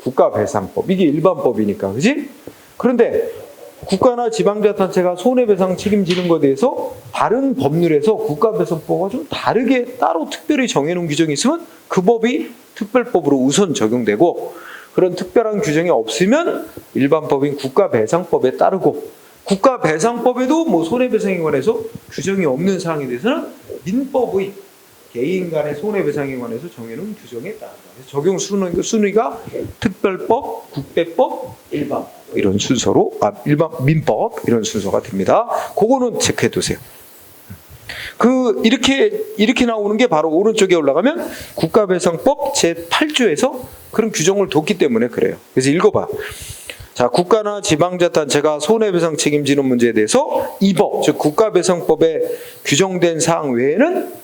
국가배상법. 이게 일반법이니까, 그지? 그런데 국가나 지방자치단체가 손해배상 책임지는 것에 대해서 다른 법률에서 국가배상법과 좀 다르게 따로 특별히 정해놓은 규정이 있으면 그 법이 특별법으로 우선 적용되고, 그런 특별한 규정이 없으면 일반법인 국가배상법에 따르고, 국가배상법에도 뭐 손해배상에 관해서 규정이 없는 사항에 대해서는 민법의 개인 간의 손해배상에 관해서 정해놓은 규정에 따른다. 그래서 적용 순위가 특별법, 국배법, 일반법 이런 순서로 일반 민법 이런 순서가 됩니다. 그거는 체크해 두세요. 이렇게 나오는 게 바로 오른쪽에 올라가면 국가배상법 제8조에서 그런 규정을 뒀기 때문에 그래요. 그래서 읽어봐. 자, 국가나 지방자치단체가 손해배상 책임지는 문제에 대해서 이 법, 즉 국가배상법에 규정된 사항 외에는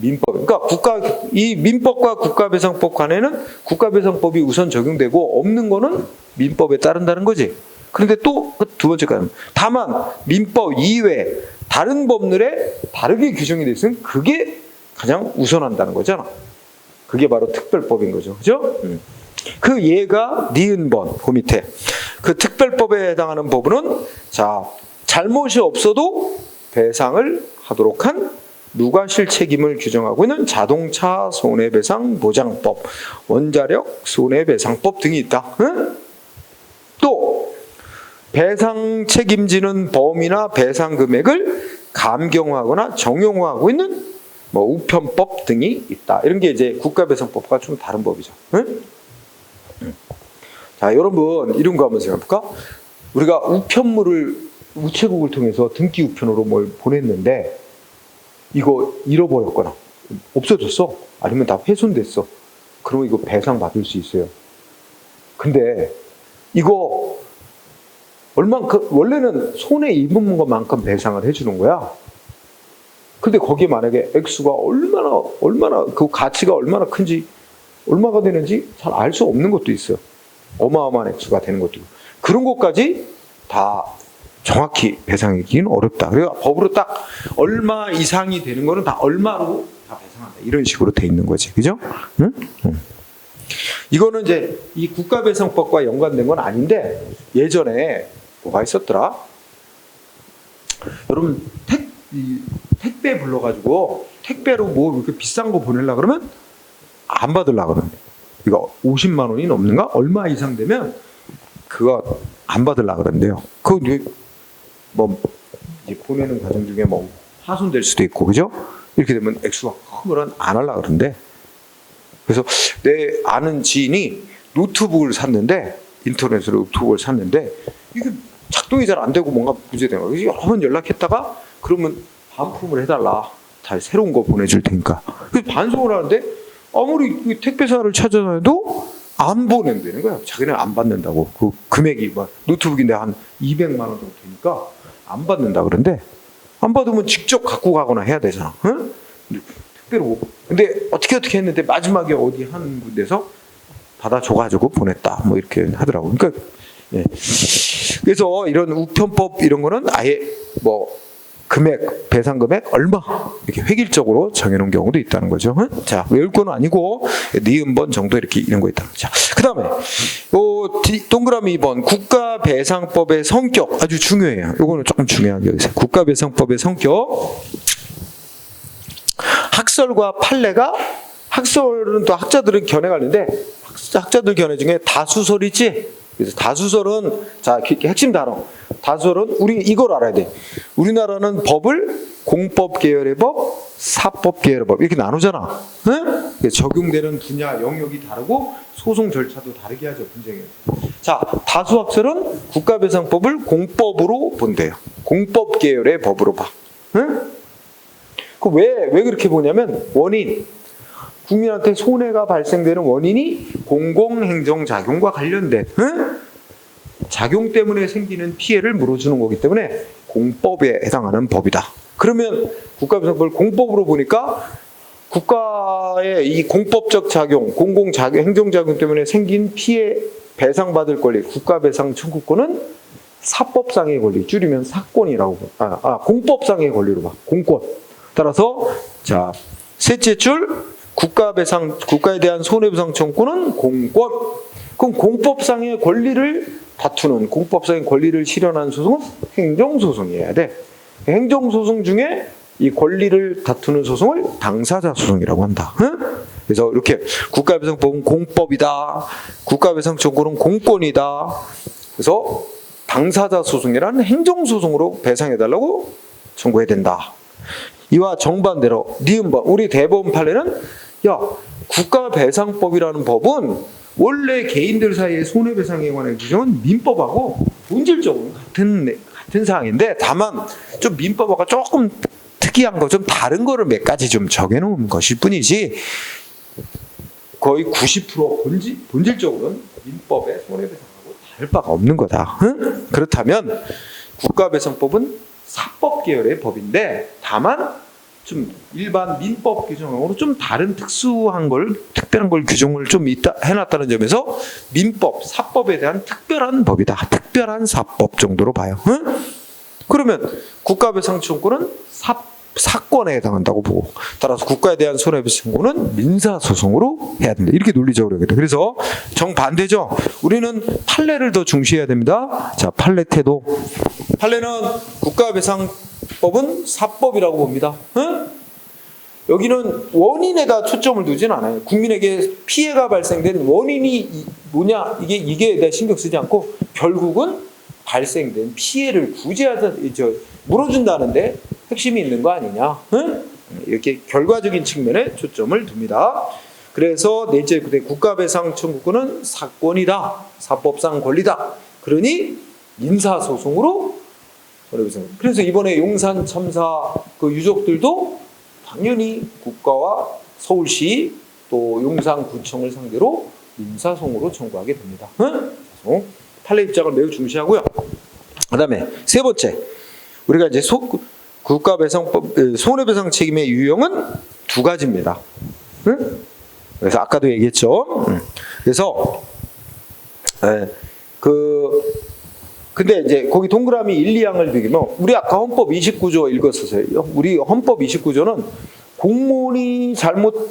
민법. 그러니까 이 민법과 국가배상법 간에는 국가배상법이 우선 적용되고 없는 거는 민법에 따른다는 거지. 그런데 또 두 번째까지는 다만 민법 이외에 다른 법률에 다르게 규정이 돼 있으면 그게 가장 우선한다는 거잖아. 그게 바로 특별법인 거죠. 그죠? 그 예가 니은번 그 밑에 그 특별법에 해당하는 법은 자, 잘못이 없어도 배상을 하도록 한 무과실 책임을 규정하고 있는 자동차 손해배상 보장법, 원자력 손해배상법 등이 있다. 또 배상 책임지는 범위나 배상 금액을 감경화하거나 정형화하고 있는 뭐 우편법 등이 있다. 이런 게 이제 국가배상법과 좀 다른 법이죠. 자, 여러분 이런 거 한번 생각해볼까? 우리가 우체국을 통해서 등기 우편으로 뭘 보냈는데 이거 잃어버렸거나 없어졌어. 아니면 다 훼손됐어. 그러면 이거 배상 받을 수 있어요. 근데 이거 원래는 손해 입은 것만큼 배상을 해주는 거야. 근데 거기에 만약에 액수가 얼마나 그 가치가 얼마나 큰지 얼마가 되는지 잘 알 수 없는 것도 있어요. 어마어마한 액수가 되는 것도 있고. 그런 것까지 다 정확히 배상하기는 어렵다. 그래서 법으로 딱 얼마 이상이 되는 거는 다 얼마로 다 배상한다. 이런 식으로 돼 있는 거지. 그죠? 응? 이거는 이제 이 국가배상법과 연관된 건 아닌데 예전에 뭐가 있었더라? 여러분 택배 불러가지고 택배로 뭐 이렇게 비싼 거 보내려고 그러면 안 받으려고 그러는데 이거 50만 원이 넘는가? 얼마 이상 되면 그거 안 받으려고 그러는데요. 그거 뭐 이제 보내는 과정 중에 뭐 파손될 수도 있고 그죠? 이렇게 되면 액수가 크면 안 하려고 그러는데 그래서 내 아는 지인이 노트북을 샀는데 인터넷으로 노트북을 샀는데 이게 작동이 잘 안 되고 뭔가 문제된 거예요. 그래서 여러 번 연락했다가 그러면 반품을 해달라. 다 새로운 거 보내줄 테니까. 그래서 반송을 하는데 아무리 택배사를 찾아놔도 안 보낸다는 거야. 자기는 안 받는다고. 그 금액이 막 노트북인데 한 200만 원 정도 되니까 안 받는다 그런데 안 받으면 직접 갖고 가거나 해야 되잖아. 응? 택배로. 근데 어떻게 했는데 마지막에 어디 한 군데서 받아줘가지고 보냈다. 뭐 이렇게 하더라고. 그러니까 예. 그래서 이런 우편법 이런 거는 아예 뭐 금액, 배상 금액 얼마 이렇게 획일적으로 정해놓은 경우도 있다는 거죠. 자, 외울 건 아니고 니은번 정도 이렇게 이런 거 있다. 자, 그다음에 동그라미 2번 국가배상법의 성격 아주 중요해요. 이거는 조금 중요한 게 있어요. 국가배상법의 성격. 학설과 판례가 학설은 또 학자들은 견해가 있는데 학자들 견해 중에 다수설이 있지. 그래서 다수설은 자 핵심 단어. 다수설은 우리 이걸 알아야 돼. 우리나라는 법을 공법 계열의 법, 사법 계열의 법 이렇게 나누잖아. 응? 적용되는 분야 영역이 다르고 소송 절차도 다르게 하죠. 분쟁에. 자 다수학설은 국가배상법을 공법으로 본대요. 공법 계열의 법으로 봐. 응? 왜 그렇게 보냐면 원인. 국민한테 손해가 발생되는 원인이 공공행정작용과 관련된 작용 때문에 생기는 피해를 물어주는 거기 때문에 공법에 해당하는 법이다. 그러면 국가배상법을 공법으로 보니까 국가의 이 공법적 작용, 행정작용 때문에 생긴 피해 배상받을 권리, 국가배상 청구권은 사법상의 권리, 줄이면 사권이라고 공법상의 권리로 봐. 공권. 따라서 자 셋째 줄 국가에 대한 손해배상 청구는 공권. 그럼 공법상의 권리를 다투는 공법상의 권리를 실현하는 소송은 행정소송이어야 돼. 행정소송 중에 이 권리를 다투는 소송을 당사자 소송이라고 한다. 그래서 이렇게 국가배상법은 공법이다. 국가배상 청구는 공권이다. 그래서 당사자 소송이라는 행정소송으로 배상해달라고 청구해야 된다. 이와 정반대로 니은법 우리 대법원 판례는 국가배상법이라는 법은 원래 개인들 사이의 손해배상에 관한 규정은 민법하고 본질적으로 같은 사항인데 다만 좀 민법하고 조금 특이한 거 좀 다른 거를 몇 가지 좀 정해놓은 것일 뿐이지 거의 90% 본질적으로는 민법의 손해배상하고 다를 바가 없는 거다. 그렇다면 국가배상법은 사법 계열의 법인데 다만 좀 일반 민법 규정하고는 좀 다른 특별한 걸 규정을 좀 해놨다는 점에서 민법, 사법에 대한 특별한 법이다. 특별한 사법 정도로 봐요. 그러면 국가배상 청구는 사건에 해당한다고 보고 따라서 국가에 대한 손해배상 청구는 민사소송으로 해야 된다. 이렇게 논리적으로 해야 된다. 그래서 정반대죠. 우리는 판례를 더 중시해야 됩니다. 자, 판례 태도. 판례는 국가배상법은 사법이라고 봅니다. 여기는 원인에다 초점을 두진 않아요. 국민에게 피해가 발생된 원인이 뭐냐 이게 내가 신경 쓰지 않고 결국은 발생된 피해를 물어준다는데 핵심이 있는 거 아니냐. 이렇게 결과적인 측면에 초점을 둡니다. 그래서 넷째 국가배상 청구권은 사권이다. 사법상 권리다. 그러니 민사소송으로 그래서 이번에 용산 참사 그 유족들도 당연히 국가와 서울시 또 용산구청을 상대로 민사소송으로 청구하게 됩니다. 판례 입장을 매우 중시하고요. 그다음에 세 번째 우리가 이제 국가배상법 손해배상 책임의 유형은 두 가지입니다. 그래서 아까도 얘기했죠. 그래서 근데 이제 거기 동그라미 1, 2항을 비교하면 우리 아까 헌법 29조 읽었었어요. 우리 헌법 29조는 공무원이 잘못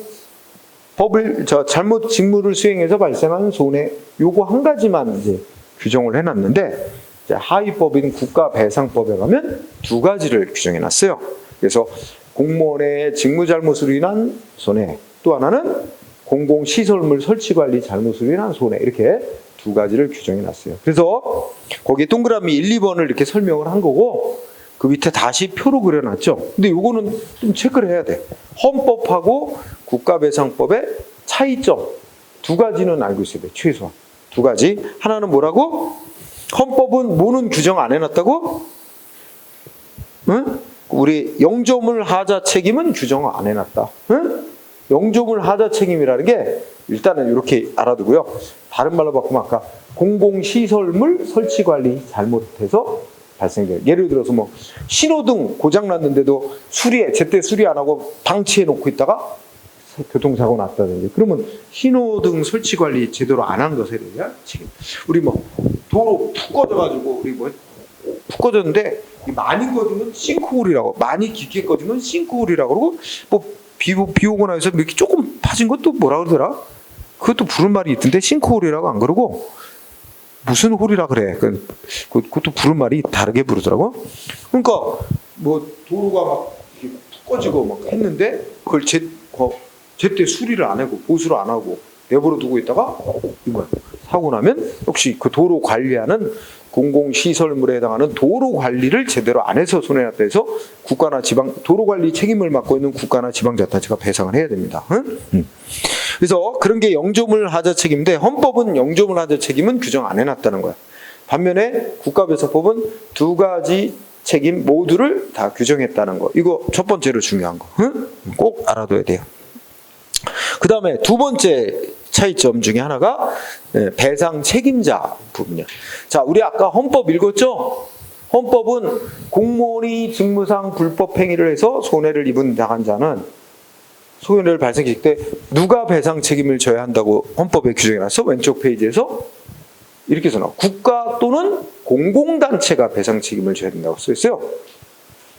직무를 수행해서 발생한 손해 요거 한 가지만 이제 규정을 해놨는데 이제 하위법인 국가배상법에 가면 두 가지를 규정해놨어요. 그래서 공무원의 직무 잘못으로 인한 손해 또 하나는 공공시설물 설치관리 잘못으로 인한 손해 이렇게 두 가지를 규정해놨어요. 그래서 거기 동그라미 1, 2번을 이렇게 설명을 한 거고 그 밑에 다시 표로 그려놨죠. 근데 이거는 좀 체크를 해야 돼. 헌법하고 국가배상법의 차이점 두 가지는 알고 있어야 돼. 최소한 두 가지. 하나는 뭐라고? 헌법은 뭐는 규정 안 해놨다고? 응? 우리 영조물 하자 책임은 규정 안 해놨다. 응? 영조물 하자 책임이라는 게 일단은 이렇게 알아두고요. 다른 말로 바꾸면 아까 공공시설물 설치관리 잘못해서 발생돼요. 예를 들어서 뭐 신호등 고장났는데도 제때 수리 안 하고 방치해 놓고 있다가 교통사고 났다든지 그러면 신호등 설치관리 제대로 안 한 것에 대한 책임. 우리 뭐 도로 푹 꺼져가지고 푹 꺼졌는데 많이 꺼지면 싱크홀이라고 많이 깊게 꺼지면 싱크홀이라고 그러고 뭐 비 오고 나서 이렇게 조금 파진 것도 뭐라 그러더라? 그것도 부른 말이 있던데 싱크홀이라고 안 그러고 무슨 홀이라 그래. 그것도 부른 말이 다르게 부르더라고. 그러니까 뭐 도로가 막 푹 꺼지고 막 했는데 그걸 제때 수리를 안 하고 보수를 안 하고 내버려 두고 있다가 이거 사고 나면 역시 그 도로 관리하는 공공시설물에 해당하는 도로 관리를 제대로 안 해서 손해났다 해서 국가나 지방 도로 관리 책임을 맡고 있는 국가나 지방자치단체가 배상을 해야 됩니다. 응? 그래서 그런 게 영조물 하자 책임인데 헌법은 영조물 하자 책임은 규정 안 해놨다는 거야. 반면에 국가배상법은 두 가지 책임 모두를 다 규정했다는 거. 이거 첫 번째로 중요한 거. 응? 꼭 알아둬야 돼요. 그 다음에 두 번째 차이점 중에 하나가 배상 책임자 부분이야. 자, 우리 아까 헌법 읽었죠? 헌법은 공무원이 직무상 불법 행위를 해서 손해를 입은 당한 자는 손해를 발생시킬 때 누가 배상 책임을 져야 한다고 헌법에 규정해놨어? 왼쪽 페이지에서 이렇게 써놔. 국가 또는 공공단체가 배상 책임을 져야 된다고 써있어요.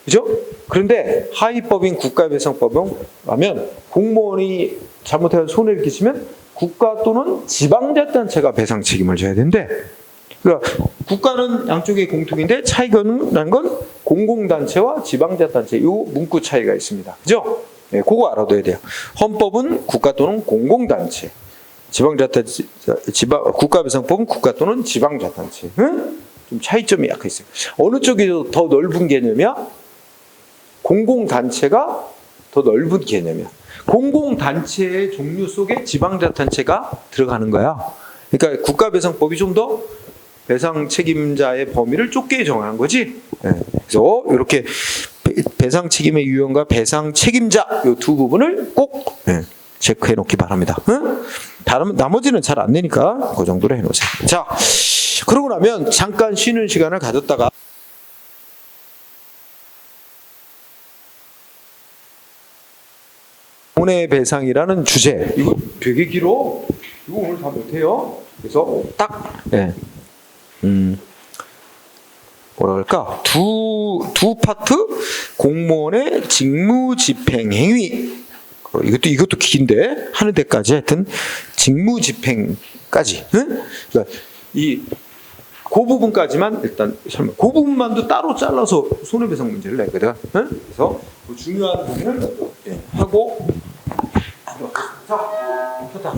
그죠? 그런데 하위법인 국가배상법은 하면 공무원이 잘못해서 손해를 끼치면 국가 또는 지방자치단체가 배상 책임을 져야 된대. 그러니까 국가는 양쪽의 공통인데 차이가 나는 건 공공단체와 지방자치단체 이 문구 차이가 있습니다. 그죠? 네, 그거 알아둬야 돼요. 헌법은 국가 또는 공공단체, 국가배상법은 국가 또는 지방자치단체. 응? 좀 차이점이 약간 있어요. 어느 쪽이 더 넓은 개념이야? 공공단체가 더 넓은 개념이야. 공공단체의 종류 속에 지방자치단체가 들어가는 거야. 그러니까 국가배상법이 좀 더 배상 책임자의 범위를 좁게 정하는 거지. 네. 그래서 이렇게 배상 책임의 유형과 배상 책임자 이 두 부분을 꼭 체크해 놓기 바랍니다. 응? 나머지는 잘 안 되니까 그 정도로 해놓으세요. 자, 그러고 나면 잠깐 쉬는 시간을 가졌다가 손해배상이라는 주제 이거 되게 길어. 이거 오늘 다 못해요. 그래서 딱 뭐라 그럴까 두 파트 공무원의 직무집행행위 이것도 긴데 하는 데까지 하여튼 직무집행까지 응? 그러니까 그 부분까지만 일단 설명. 그 부분만도 따로 잘라서 손해배상 문제를 냈거든. 응? 그래서 그 중요한 부분을 하고 자, 합시다.